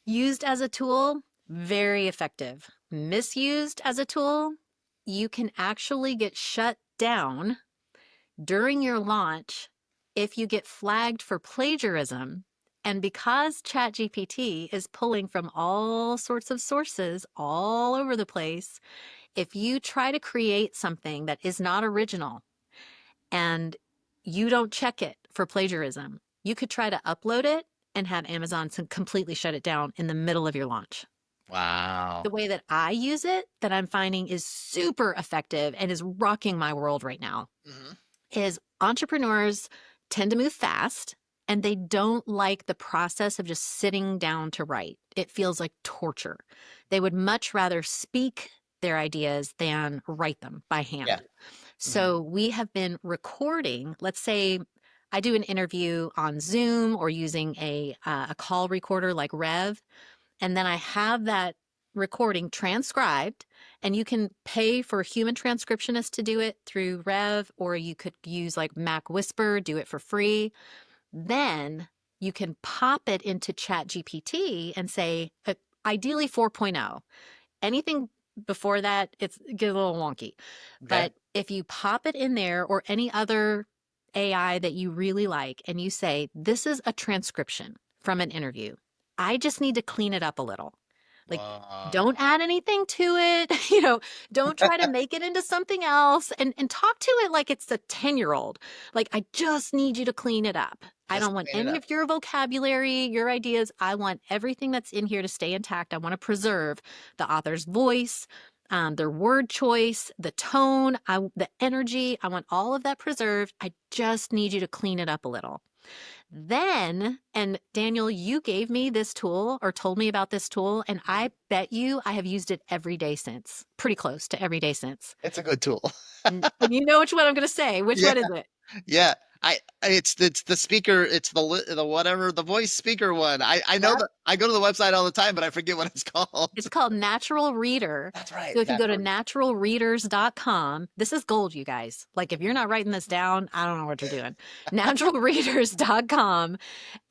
Used as a tool, very effective. Misused as a tool, you can actually get shut down during your launch if you get flagged for plagiarism. And because ChatGPT is pulling from all sorts of sources all over the place, if you try to create something that is not original and you don't check it for plagiarism, you could try to upload it and have Amazon completely shut it down in the middle of your launch. Wow. The way that I use it, that I'm finding is super effective and is rocking my world right now, Hmm. is entrepreneurs tend to move fast and they don't like the process of just sitting down to write. It feels like torture. They would much rather speak their ideas than write them by Yeah. hand. Hmm. So we have been recording, let's say I do an interview on Zoom or using a call recorder like Rev, and then I have that recording transcribed, and you can pay for a human transcriptionist to do it through Rev, or you could use like Mac Whisper, do it for free. Then you can pop it into ChatGPT and say, ideally 4.0. Anything before that, it gets a little wonky. Okay. But if you pop it in there or any other AI that you really like, and you say, this is a transcription from an interview, I just need to clean it up a little. Like, Wow. don't add anything to it. Don't try to make it into something else, and talk to it like it's a 10-year-old. Like, I just need you to clean it up. I Just don't want clean it any up. of your vocabulary, your ideas. I want everything that's in here to stay intact. I want to preserve the author's voice, their word choice, the tone, the energy. I want all of that preserved. I just need you to clean it up a little. Then, and Daniel, you gave me this tool or told me about this tool, and I bet you I have used it every day since, pretty close to every day since. It's a good tool. And you know which one I'm going to say. Which Yeah. one is it? Yeah. It's the speaker, it's the whatever, the voice speaker one. I know Yep. that I go to the website all the time, but I forget what it's called. It's called Natural Reader. That's right. So if you go to Naturally. naturalreaders.com, this is gold, you guys. Like, if you're not writing this down, I don't know what you're doing. Naturalreaders.com.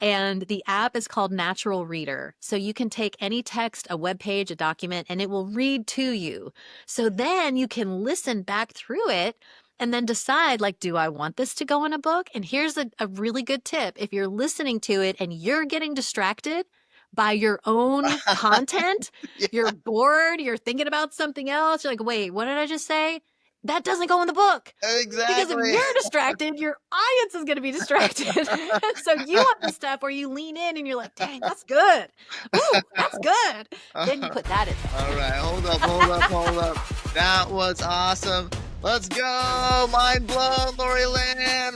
And the app is called Natural Reader. So you can take any text, a web page, a document, and it will read to you. So then you can listen back through it and then decide, like, do I want this to go in a book? And here's a really good tip. If you're listening to it and you're getting distracted by your own content, Yeah, you're bored, you're thinking about something else, you're like, wait, what did I just say? That doesn't go in the book. Because if exactly. you're distracted, your audience is going to be distracted. So you want the stuff where you lean in and you're like, dang, that's good. Ooh, that's good. Then you put that in All there. right, hold up, hold up, hold up. That was awesome. Let's go. Mind blown, Lori Lynn.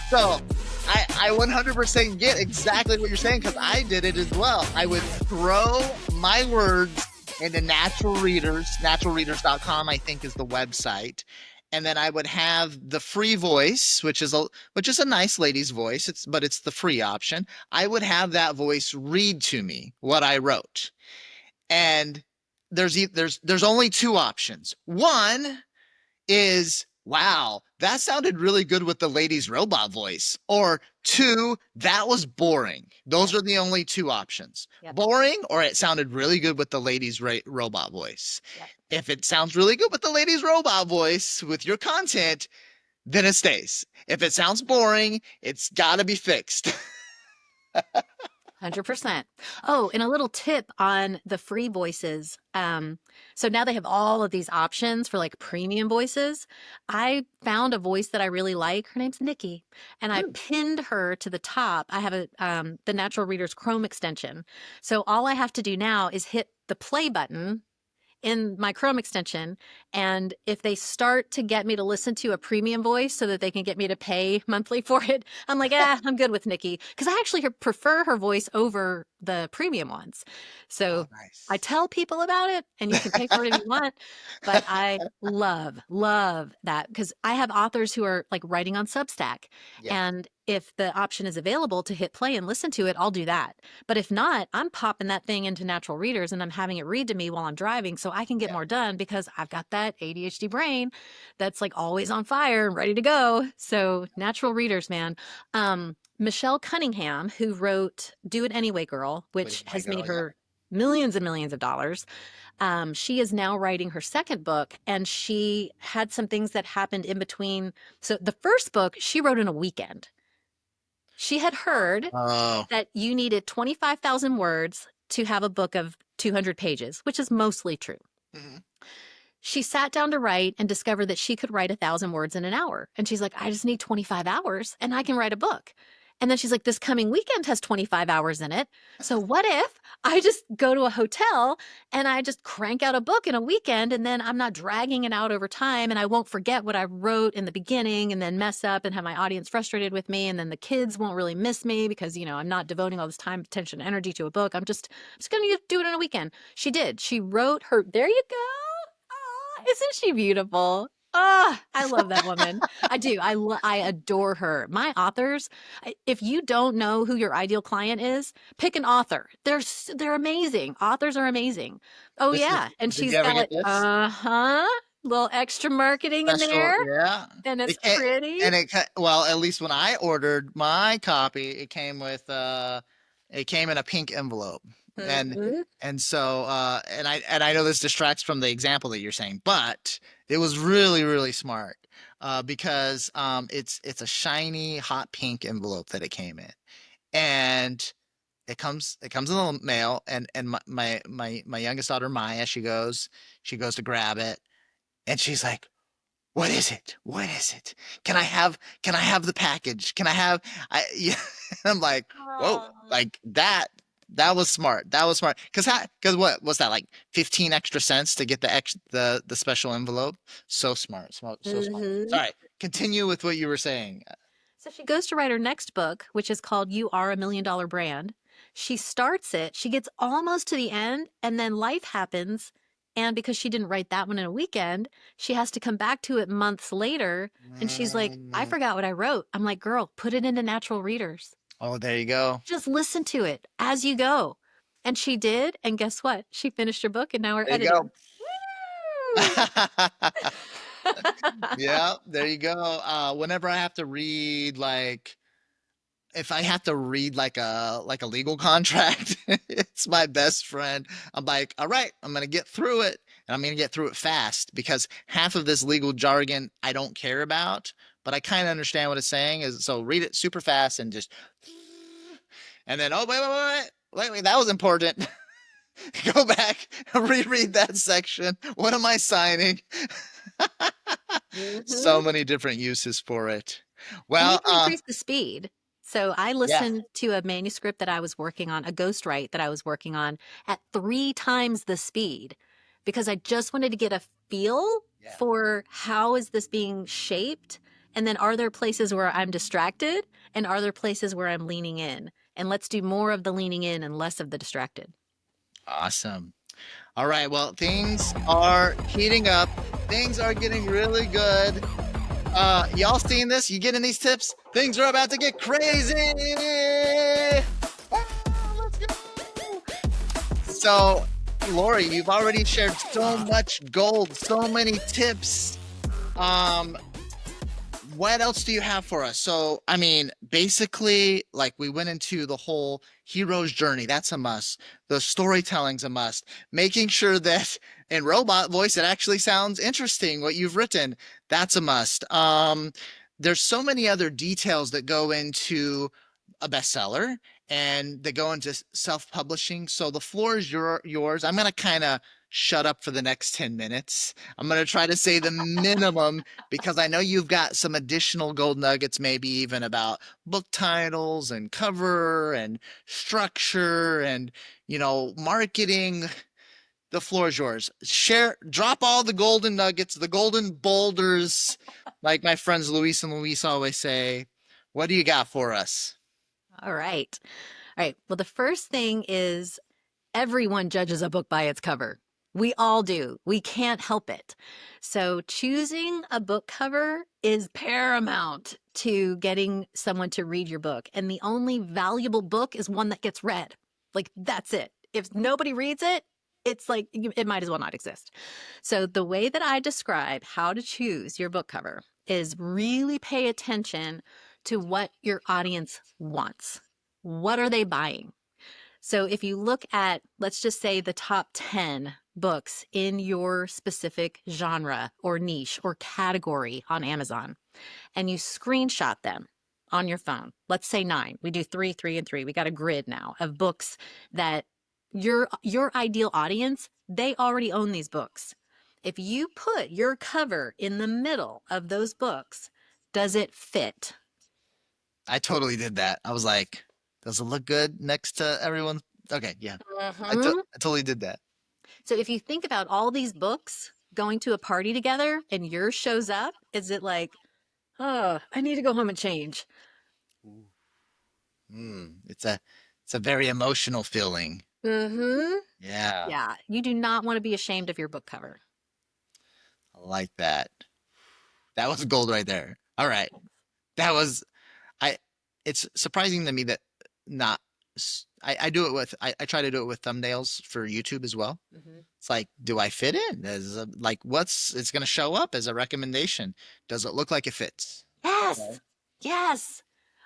So I 100% get exactly what you're saying because I did it as well. I would throw my words into natural readers. Naturalreaders.com, I think, is the website. And then I would have the free voice, which is a nice lady's voice. But it's the free option. I would have that voice read to me what I wrote. And there's only two options. One is, wow, that sounded really good with the lady's robot voice. Or two, that was boring. Those are the only two options. Yep. Boring, or it sounded really good with the lady's robot voice. Yep. If it sounds really good with the lady's robot voice with your content, then it stays. If it sounds boring, it's got to be fixed. 100%. Oh, and a little tip on the free voices. So now they have all of these options for like premium voices. I found a voice that I really like. Her name's Nikki, and I pinned her to the top. I have the Natural Reader's Chrome extension. So all I have to do now is hit the play button in my Chrome extension. And if they start to get me to listen to a premium voice so that they can get me to pay monthly for it, I'm like, I'm good with Nikki. Because I actually prefer her voice over the premium ones. Oh, So I nice. tell people about it, and you can pay for it if you want. But I love that because I have authors who are like writing on Substack. Yeah. And if the option is available to hit play and listen to it, I'll do that. But if not, I'm popping that thing into Natural Readers and I'm having it read to me while I'm driving so I can get Yeah. more done because I've got that ADHD brain that's like always on fire and ready to go. So Natural Readers, man. Michelle Cunningham, who wrote Do It Anyway, Girl, which My has girl, made yeah. her millions and millions of dollars. She is now writing her second book, and she had some things that happened in between. So the first book she wrote in a weekend. She had heard Oh, that you needed 25,000 words to have a book of 200 pages, which is mostly true. mhm. She sat down to write and discovered that she could write 1,000 words in an hour. And she's like, I just need 25 hours and I can write a book. And then she's like, this coming weekend has 25 hours in it. So what if I just go to a hotel and I just crank out a book in a weekend and then I'm not dragging it out over time and I won't forget what I wrote in the beginning and then mess up and have my audience frustrated with me. And then the kids won't really miss me because, I'm not devoting all this time, attention, energy to a book. I'm just going to do it in a weekend. She did. She wrote her, there you go. Isn't she beautiful? I love that woman. I do. I adore her. My authors, if you don't know who your ideal client is, pick an author. They're amazing. Authors are amazing. Oh This is, yeah, and did she's you ever got get this? little extra marketing in Special, there, yeah. and it's It came, pretty. and well, at least when I ordered my copy, it came in a pink envelope. And Mhm. and so and I know this distracts from the example that you're saying, but it was really, really smart. Because it's a shiny hot pink envelope that it came in. And it comes in the mail, and my youngest daughter Maya, she goes to grab it, and she's like, "What is it? What is it? Can I have the package? Can I have?" Yeah, I'm like, "Whoa!" Aw. Like that was smart. That was smart. Cause what was that, like 15 extra cents to get the special envelope? So smart, smart, so smart. Mhm. Sorry. Continue with what you were saying. So she goes to write her next book, which is called You Are $1 Million Brand. She starts it, she gets almost to the end, and then life happens. And because she didn't write that one in a weekend, she has to come back to it months later. And she's like, I Mm. forgot what I wrote. I'm like, girl, put it into natural readers. Oh, there you go. Just listen to it as you go. And she did. And guess what? She finished her book and now we're There you editing. go. Woo! Yeah, there you go. Whenever I have to read, like, if I have to read like a legal contract, it's my best friend. I'm like, all right, I'm gonna get through it, and I'm gonna get through it fast because half of this legal jargon I don't care about, but I kind of understand what it's saying. Is so read it super fast and just, and then oh wait, that was important. Go back and reread that section. What am I signing? So Mhm. many different uses for it. And you Well, can increase the speed. So I yeah, listened to a manuscript that I was working on, a ghostwrite that I was working on at 3 times the speed because I just wanted to get a feel yeah. for how is this being shaped? And then are there places where I'm distracted? And are there places where I'm leaning in? And let's do more of the leaning in and less of the distracted. Awesome. All right. Well, things are heating up. Things are getting really good. Y'all seeing this? You getting these tips? Things are about to get crazy. Let's go. So, Lori, you've already shared so much gold, so many tips. Um, what else do you have for us? So, I mean, basically, like we went into the whole hero's journey. That's a must. The storytelling's a must. Making sure that in robot voice it actually sounds interesting what you've written. That's a must. There's so many other details that go into a bestseller and they go into self-publishing. So the floor is yours. I'm gonna kind of shut up for the next 10 minutes. I'm gonna try to say the minimum because I know you've got some additional gold nuggets, maybe even about book titles and cover and structure and, marketing. The floor is yours. Drop all the golden nuggets, the golden boulders, like my friends Luis and Luis always say. What do you got for us? All right. All right. Well, the first thing is everyone judges a book by its cover. We all do. We can't help it. So, choosing a book cover is paramount to getting someone to read your book. And the only valuable book is one that gets read. Like, that's it. If nobody reads it, it's like it might as well not exist. So, the way that I describe how to choose your book cover is really pay attention to what your audience wants. What are they buying? So if you look at, let's just say, the top 10 books in your specific genre or niche or category on Amazon, and you screenshot them on your phone, let's say 9. We do 3, 3, and 3. We got a grid now of books that your ideal audience, they already own these books. If you put your cover in the middle of those books, does it fit? I totally did that. I was like, does it look good next to everyone? Okay, yeah. Mhm. I totally did that. So if you think about all these books going to a party together and yours shows up, is it like, oh, I need to go home and change? Ooh. It's a very emotional feeling. Mm-hmm. Yeah, Yeah, you do not want to be ashamed of your book cover. I like that. That was gold right there. All right. That was I it's surprising to me that not I do it with I try to do it with thumbnails for YouTube as well. Mm-hmm. It's like, do I fit in? Like what's it's gonna show up as a recommendation? Does it look like it fits? Right. Yes. Yes.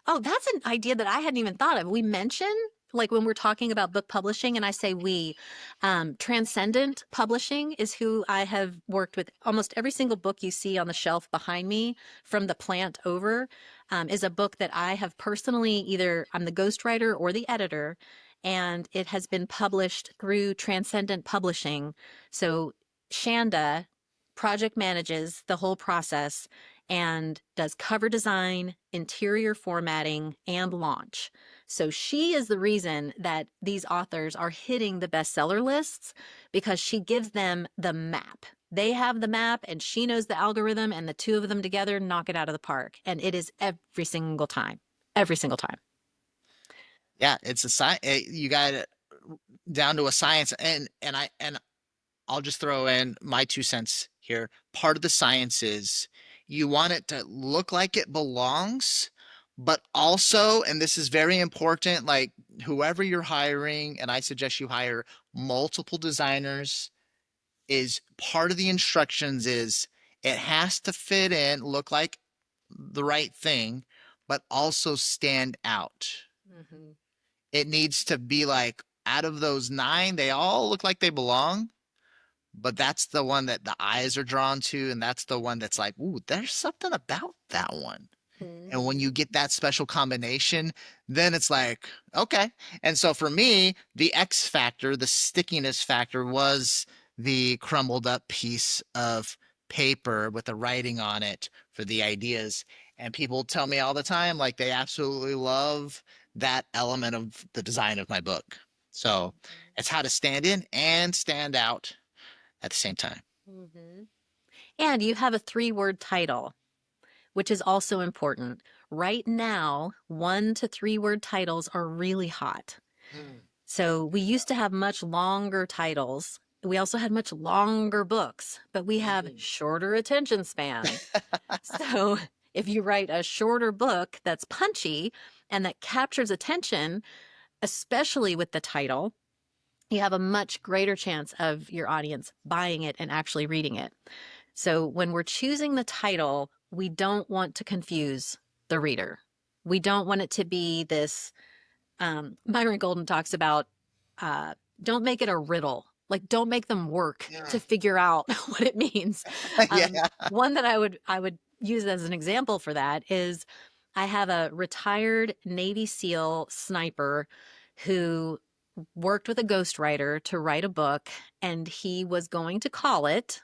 Oh, that's an idea that I hadn't even thought of. We mention, like when we're talking about book publishing, and I say we, Transcendent Publishing is who I have worked with. Almost every single book you see on the shelf behind me, from the plant over, is a book that I have personally either I'm the ghostwriter or the editor. and it has been published through Transcendent Publishing. So Shanda project manages the whole process and does cover design, interior formatting, and launch. So she is the reason that these authors are hitting the bestseller lists because she gives them the map. They have the map and she knows the algorithm, and the two of them together knock it out of the park. And it is every single time. Every single time. Yeah, it's a science. You got it down to a science, and I'll just throw in my 2 cents here. Part of the science is you want it to look like it belongs, but also, and this is very important, like whoever you're hiring, and I suggest you hire multiple designers, is part of the instructions is it has to fit in, look like the right thing, but also stand out. Mhm. It needs to be like out of those 9, they all look like they belong, but that's the one that the eyes are drawn to, and that's the one that's like, "Ooh, there's something about that one." And when you Mhm. get that special combination, then it's like, okay. And so for me, the X factor, the stickiness factor was the crumbled up piece of paper with the writing on it for the ideas. And people tell me all the time, like they absolutely love that element of the design of my book. So Mhm. it's how to stand in and stand out at the same time. Mhm. And you have a 3-word title, which is also important. Right now, 1 to 3-word titles are really hot. Mm. So we used to have much longer titles. We also had much longer books, but we have Mhm. shorter attention spans. So if you write a shorter book that's punchy and that captures attention, especially with the title, you have a much greater chance of your audience buying it and actually reading it. So when we're choosing the title, we don't want to confuse the reader. We don't want it to be this. Myron Golden talks about uh, don't make it a riddle. Like, don't make them work to Yeah. figure out what it means. Yeah. One that I would use as an example for that is I have a retired Navy SEAL sniper who worked with a ghostwriter to write a book, and he was going to call it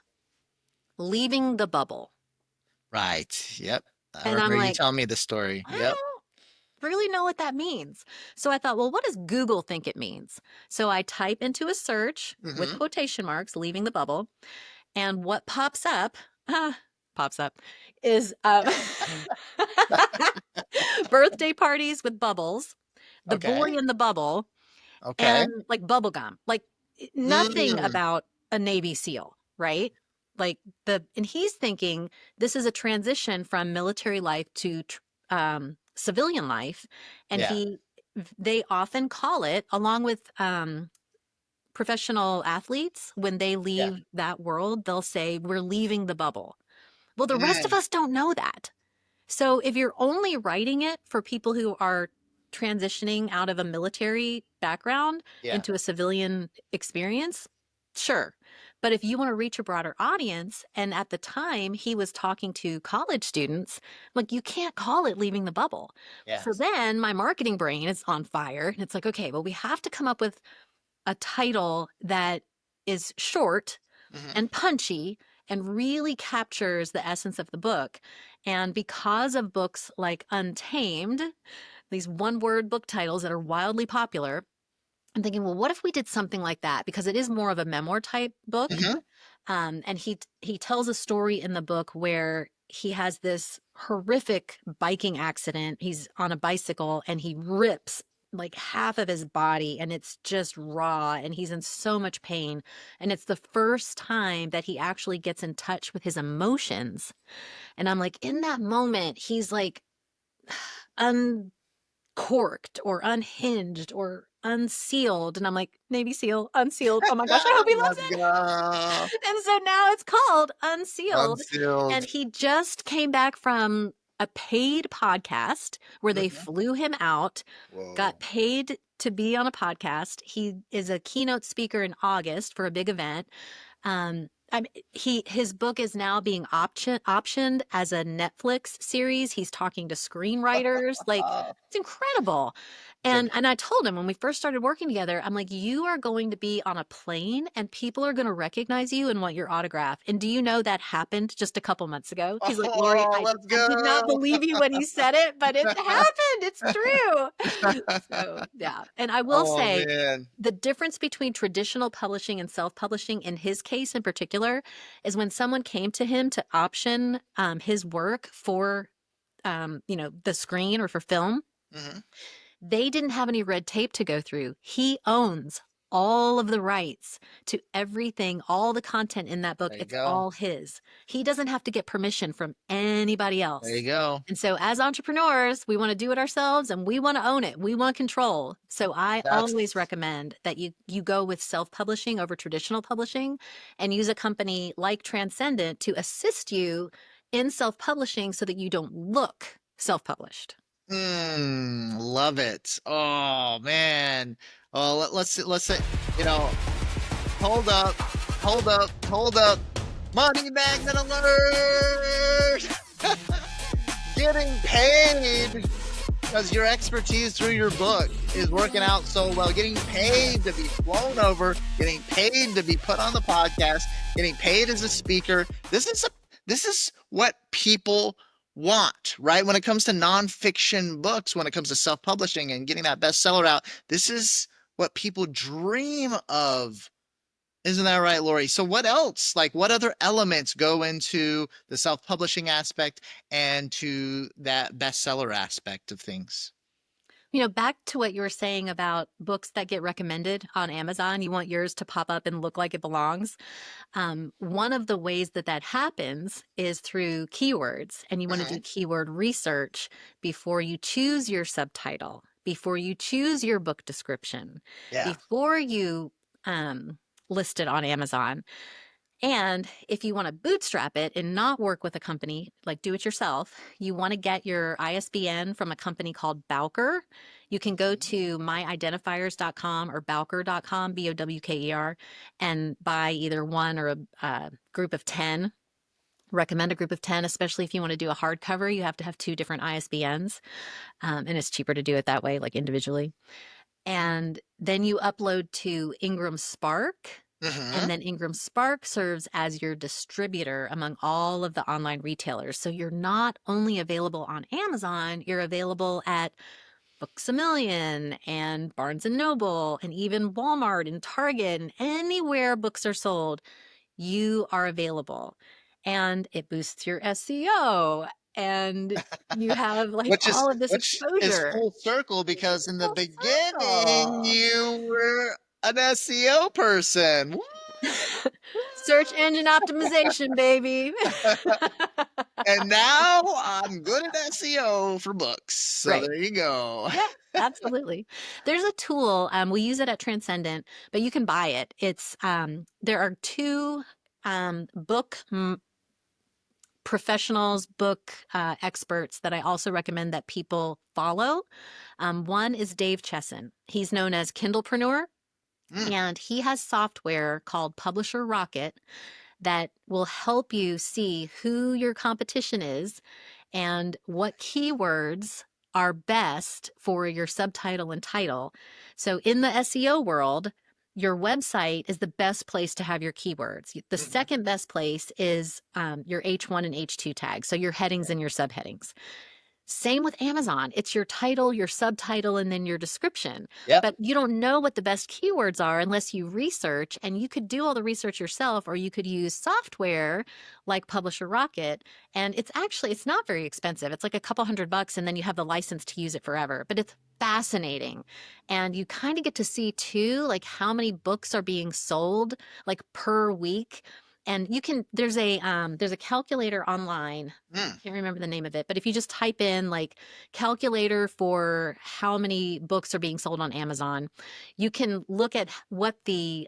Leaving the Bubble. Right. Yep. I And I'm remember you like, telling me the story. I Yep. don't really know what that means. So I thought, well, what does Google think it means? So I type into a search with Mhm. quotation marks, leaving the bubble, and what pops up, uh, pops up, is birthday parties with bubbles, the boy Okay. in the bubble, Okay. and like bubble gum. Like nothing Mm. about a Navy SEAL, right? Like and he's thinking this is a transition from military life to civilian life, and Yeah. they often call it, along with professional athletes, when they Yeah. leave that world, they'll say we're leaving the bubble. Well, the rest of Mm. us don't know that. So if you're only writing it for people who are transitioning out of a military background Yeah. into a civilian experience, sure. But if you want to reach a broader audience, and at the time he was talking to college students, like you can't call it leaving the bubble. So Yes. then my marketing brain is on fire. And it's like, okay, well, we have to come up with a title that is short Mhm. and punchy and really captures the essence of the book. And because of books like Untamed, these 1-word book titles that are wildly popular, I'm thinking, well, what if we did something like that? Because it is more of a memoir type book. Mhm. And he tells a story in the book where he has this horrific biking accident. He's on a bicycle and he rips like half of his body, and it's just raw, and he's in so much pain. And it's the first time that he actually gets in touch with his emotions. And I'm like, in that moment, he's like uncorked or unhinged or unsealed. And I'm like, Navy SEAL, unsealed. Oh my gosh, I hope he loves Let's it. go. And so now it's called Unsealed. And Unsealed. he just came back from a paid podcast where they Mhm. flew him out, got Whoa. paid to be on a podcast. He is a keynote speaker in August for a big event. His book is now being optioned as a Netflix series. He's talking to screenwriters. Like, it's incredible. And I told him when we first started working together, I'm like, "You are going to be on a plane and people are gonna recognize you and want your autograph." And do you know that happened just a couple months ago? He's like, "Lori, Oh, let's I did not go. believe you when you said it, but it happened. It's true." So, yeah. And I will Oh, say man. the difference between traditional publishing and self-publishing in his case in particular is when someone came to him to option his work for the screen or for film, Mhm. they didn't have any red tape to go through. He owns all of the rights to everything, all the content in that book. There you It's go. all his. He doesn't have to get permission from anybody There you else. go. And so, as entrepreneurs, we want to do it ourselves and we want to own it. We want control. So, I always That's recommend that you go with self publishing over traditional publishing and use a company like Transcendent to assist you in self publishing so that you don't look self published. love it. Oh, man. Oh, let's say, you know, hold up, hold up, hold up. Money magnet alert! Getting paid because your expertise through your book is working out so well. Getting paid to be flown over, getting paid to be put on the podcast, getting paid as a speaker. This is what people want, right? When it comes to nonfiction books, when it comes to self-publishing and getting that bestseller out, this is what people dream of. Isn't that right, Lori? So what else? Like what other elements go into the self-publishing aspect and to that bestseller aspect of things? Back to what you were saying about books that get recommended on Amazon, you want yours to pop up and look like it belongs. One of the ways that that happens is through keywords, and you want to do Mhm. keyword research before you choose your subtitle, before you choose your book description, Yeah. before you um, list it on Amazon. And if you want to bootstrap it and not work with a company, like do it yourself, you want to get your ISBN from a company called Bowker. You can go Mhm. to myidentifiers.com or bowker.com, Bowker, and buy either one or a group of 10. Recommend a group of 10, especially if you want to do a hardcover. You have to have two different ISBNs, and it's cheaper to do it that way, like individually. And then you upload to Ingram Spark. And Mhm. then Ingram Spark serves as your distributor among all of the online retailers. So you're not only available on Amazon, you're available at Books a Million and Barnes and Noble and even Walmart and Target and anywhere books are sold, you are available. And it boosts your SEO and you have like Which is all of this which is exposure. full circle because in the Full beginning circle. you were an SEO person. Woo! Search engine optimization, baby. And now I'm good at SEO for books. So Right. there you go. Yeah, absolutely. There's a tool, we use it at Transcendent, but you can buy it. There are two book professionals, book experts that I also recommend that people follow. One is Dave Chesson. He's known as Kindlepreneur, Mm, and he has software called Publisher Rocket that will help you see who your competition is and what keywords are best for your subtitle and title. So in the SEO world, your website is the best place to have your keywords. The mhm. second best place is your H1 and H2 tags, so your headings and your subheadings. Same with Amazon. It's your title, your subtitle, and then your description. Yep. But you don't know what the best keywords are unless you research, and you could do all the research yourself, or you could use software like Publisher Rocket. And it's not very expensive. It's like a couple $100, and then you have the license to use it forever. But it's fascinating. And you kind of get to see too, like how many books are being sold like per week. And there's a calculator online. Mm. Can't remember the name of it, but if you just type in like calculator for how many books are being sold on Amazon, you can look at what the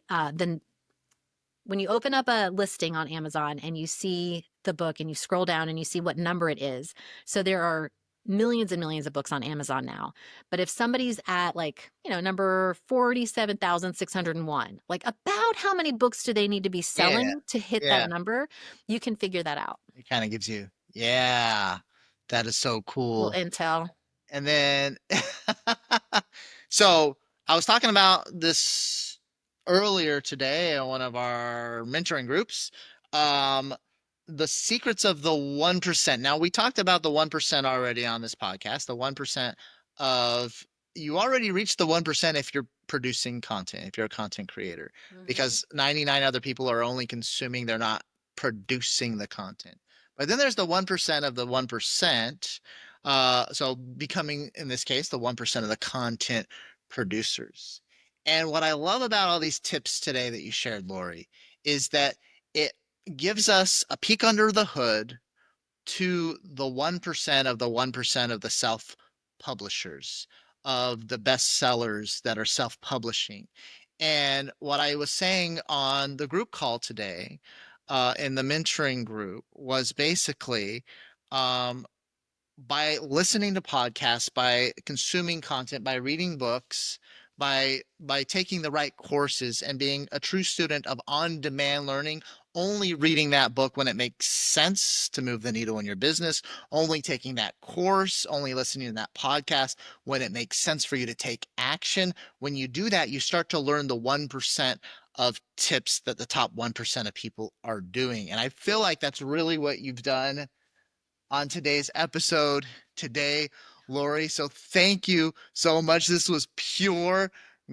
when you open up a listing on Amazon and you see the book and you scroll down and you see what number it is. So there are millions and millions of books on Amazon now. But if somebody's at like, number 47,601, like about how many books do they need to be Yeah. selling to hit that Yeah. number? You can figure that out. It kind of gives you, yeah, that is so Little cool. intel. And then so I was talking about this earlier today on one of our mentoring groups. Um, the secrets of the 1%. Now, we talked about the 1% already on this podcast. The 1% of you already reached the 1% if you're producing content, if you're a content creator, Mhm. because 99 other people are only consuming, they're not producing the content. But then there's the 1% of the 1%. So becoming, in this case, the 1% of the content producers. And what I love about all these tips today that you shared, Lori, is that it gives us a peek under the hood to the 1% of the 1% of the self publishers, of the bestsellers that are self publishing. And what I was saying on the group call today, in the mentoring group, was basically um, by listening to podcasts, by consuming content, by reading books, by taking the right courses and being a true student of on-demand learning, only reading that book when it makes sense to move the needle in your business, only taking that course, only listening to that podcast when it makes sense for you to take action. When you do that, you start to learn the 1% of tips that the top 1% of people are doing. And I feel like that's really what you've done on today's episode today, Lori. So thank you so much. This was pure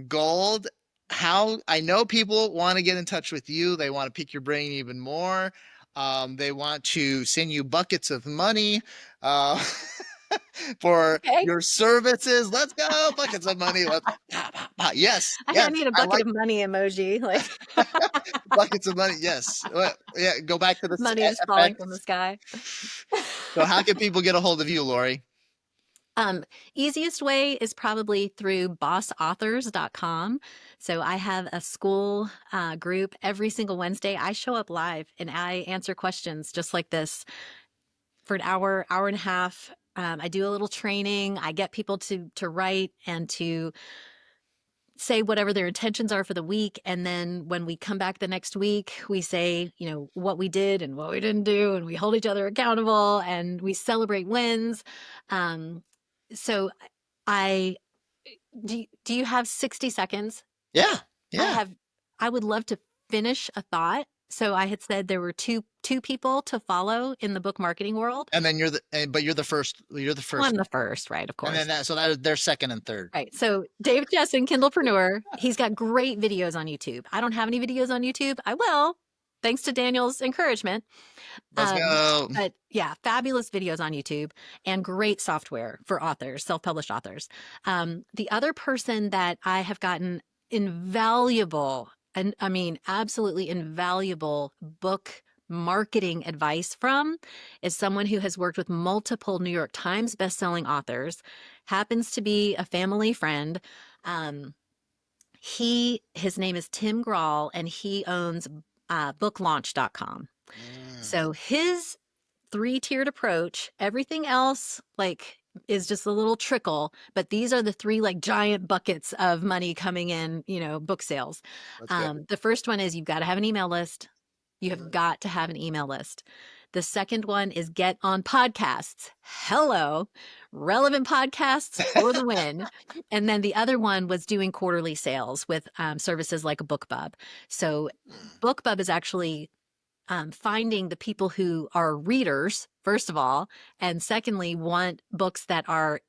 gold. How I know people want to get in touch with you, they want to pick your brain even more. They want to send you buckets of money uh, for Okay. your services. Let's go, buckets of money. Let's yes, I yes. need a I bucket like of money emoji, like buckets of money. Yes. Well, yeah. Go back to the money is falling from the effects. sky. So, how can people get a hold of you, Lori? Um, Easiest way is probably through bossauthors.com. So I have a school group every single Wednesday. I show up live and I answer questions just like this for an hour, hour and a half. I do a little training. I get people to write and to say whatever their intentions are for the week. And then when we come back the next week, we say, you know, what we did and what we didn't do, and we hold each other accountable and we celebrate wins. Um, so I do you have 60 seconds? Yeah. I Yeah. have I would love to finish a thought. So I had said there were two people to follow in the book marketing world. And then but you're the Well, I'm first the one. first, right? Of And then course. they're second and third. Right. So Dave Jessen, Kindlepreneur, he's got great videos on YouTube. I don't have any videos on YouTube. I will, thanks to Daniel's encouragement. Let's go. But yeah, fabulous videos on YouTube and great software for authors, self-published authors. The other person that I have gotten invaluable, and I mean absolutely invaluable book marketing advice from is someone who has worked with multiple New York Times bestselling authors, happens to be a family friend. Um, his name is Tim Grawl and he owns booklaunch.com. Mm, So his three-tiered approach, everything else like is just a little trickle, but these are the three like giant buckets of money coming in, you know, book sales. let's go. The first one is you've got to have an email list. You have got to have an email list. The second one is get on podcasts. Hello, relevant podcasts for the win. And then the other one was doing quarterly sales with services like a BookBub. So BookBub is actually finding the people who are readers, first of all, and secondly, want books that are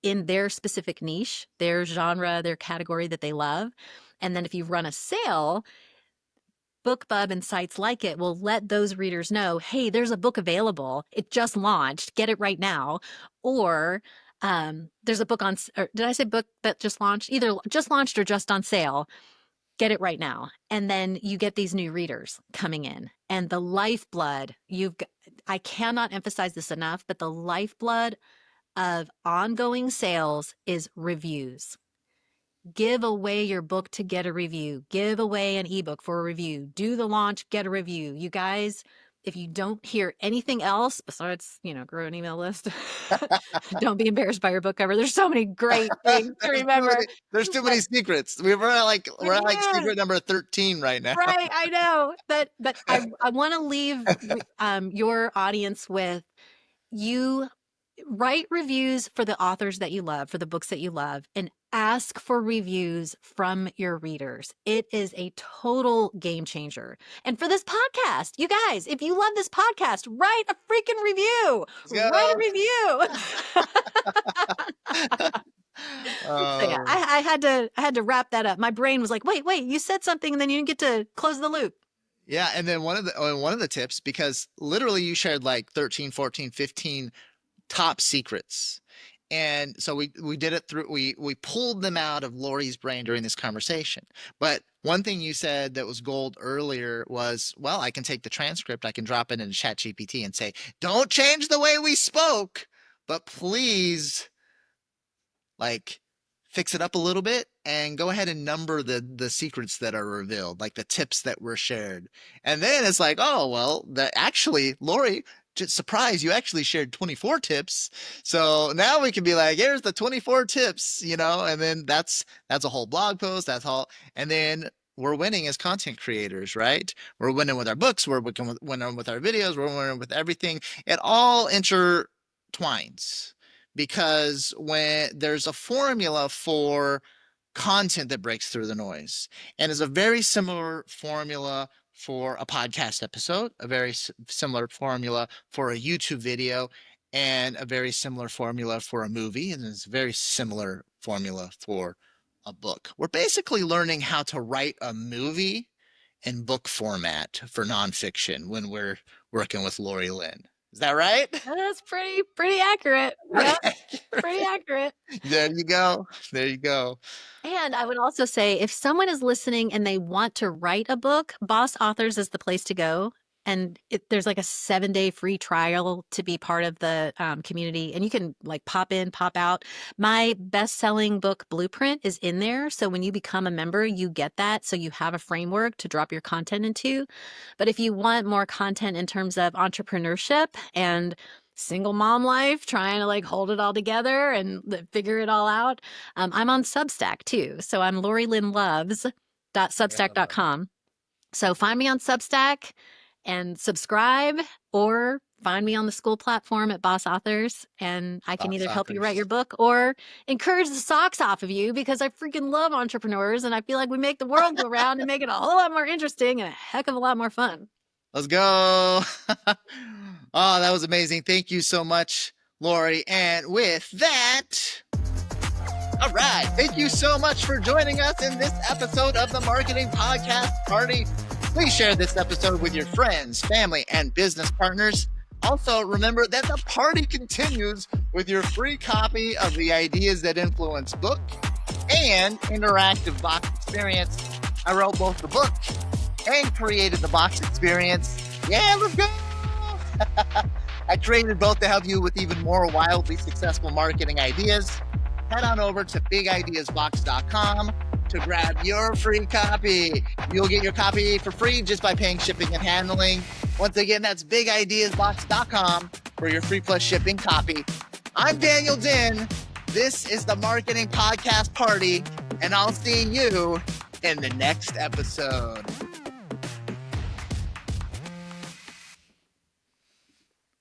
in their specific niche, their genre, their category that they love. And then if you run a sale, BookBub and sites like it will let those readers know, hey, there's a book available. It just launched. Get it right now. Or there's a book on, or did I say book that just launched? Either just launched or just on sale. Get it right now. And then you get these new readers coming in. And the lifeblood, I cannot emphasize this enough, but the lifeblood of ongoing sales is reviews. Give away your book to get a review. Give away an ebook for a review. Do the launch, get a review. You guys, if you don't hear anything else besides, you know, grow an email list, don't be embarrassed by your book cover. There's so many great things to remember. There's too many But secrets. We're at like yeah, secret number 13 right now. right, I know. But I want to leave your audience with you. Write reviews for the authors that you love, for the books that you love, and ask for reviews from your readers. It is a total game changer. And for this podcast, you guys, if you love this podcast, write a freaking review. Let's Write a go. review. So yeah, Oh, I had to wrap that up. My brain was like, wait, you said something and then you didn't get to close the loop. yeah. And then one of the tips, because literally you shared like 13, 14, 15 top secrets. And so we did it through, we pulled them out of Lori's brain during this conversation. But one thing you said that was gold earlier was, well, I can take the transcript, I can drop it into ChatGPT and say, don't change the way we spoke, but please, like, fix it up a little bit and go ahead and number the secrets that are revealed, like the tips that were shared. And then it's like, oh well, actually, Lori, just surprise, you actually shared 24 tips. So now we can be like, here's the 24 tips, and then that's a whole blog post, that's all. And then we're winning as content creators, right? We're winning with our books, we're winning with our videos, we're winning with everything. It all intertwines, because when there's a formula for content that breaks through the noise, and is a very similar formula for a podcast episode, a very similar formula for a YouTube video, and a very similar formula for a movie, and it's a very similar formula for a book. We're basically learning how to write a movie in book format for nonfiction when we're working with Lori Lynn. Is that right? That's pretty accurate. Yeah, pretty accurate. There you go. There you go. And I would also say if someone is listening and they want to write a book, Boss Authors is the place to go. And there's like a 7-day free trial to be part of the community. And you can like pop in, pop out. My best-selling book blueprint is in there. So when you become a member, you get that. So you have a framework to drop your content into. But if you want more content in terms of entrepreneurship and single mom life, trying to like hold it all together and figure it all out, I'm on Substack too. So I'm LoriLynnLoves.substack.com. So find me on Substack and subscribe, or find me on the school platform at Boss Authors, and I can either help you write your book or encourage the socks off of you, because I freaking love entrepreneurs and I feel like we make the world go round and make it a whole lot more interesting and a heck of a lot more fun. Let's go. Oh, that was amazing. Thank you so much, Lori. And with that, all right. Thank you so much for joining us in this episode of the Marketing Podcast Party. Please share this episode with your friends, family, and business partners. Also, remember that the party continues with your free copy of the Ideas That Influence book and interactive box experience. I wrote both the book and created the box experience. Yeah, let's go. I created both to help you with even more wildly successful marketing ideas. Head on over to bigideasbox.com to grab your free copy. You'll get your copy for free just by paying shipping and handling. Once again, that's bigideasbox.com for your free plus shipping copy. I'm Daniel Din. This is the Marketing Podcast Party, and I'll see you in the next episode.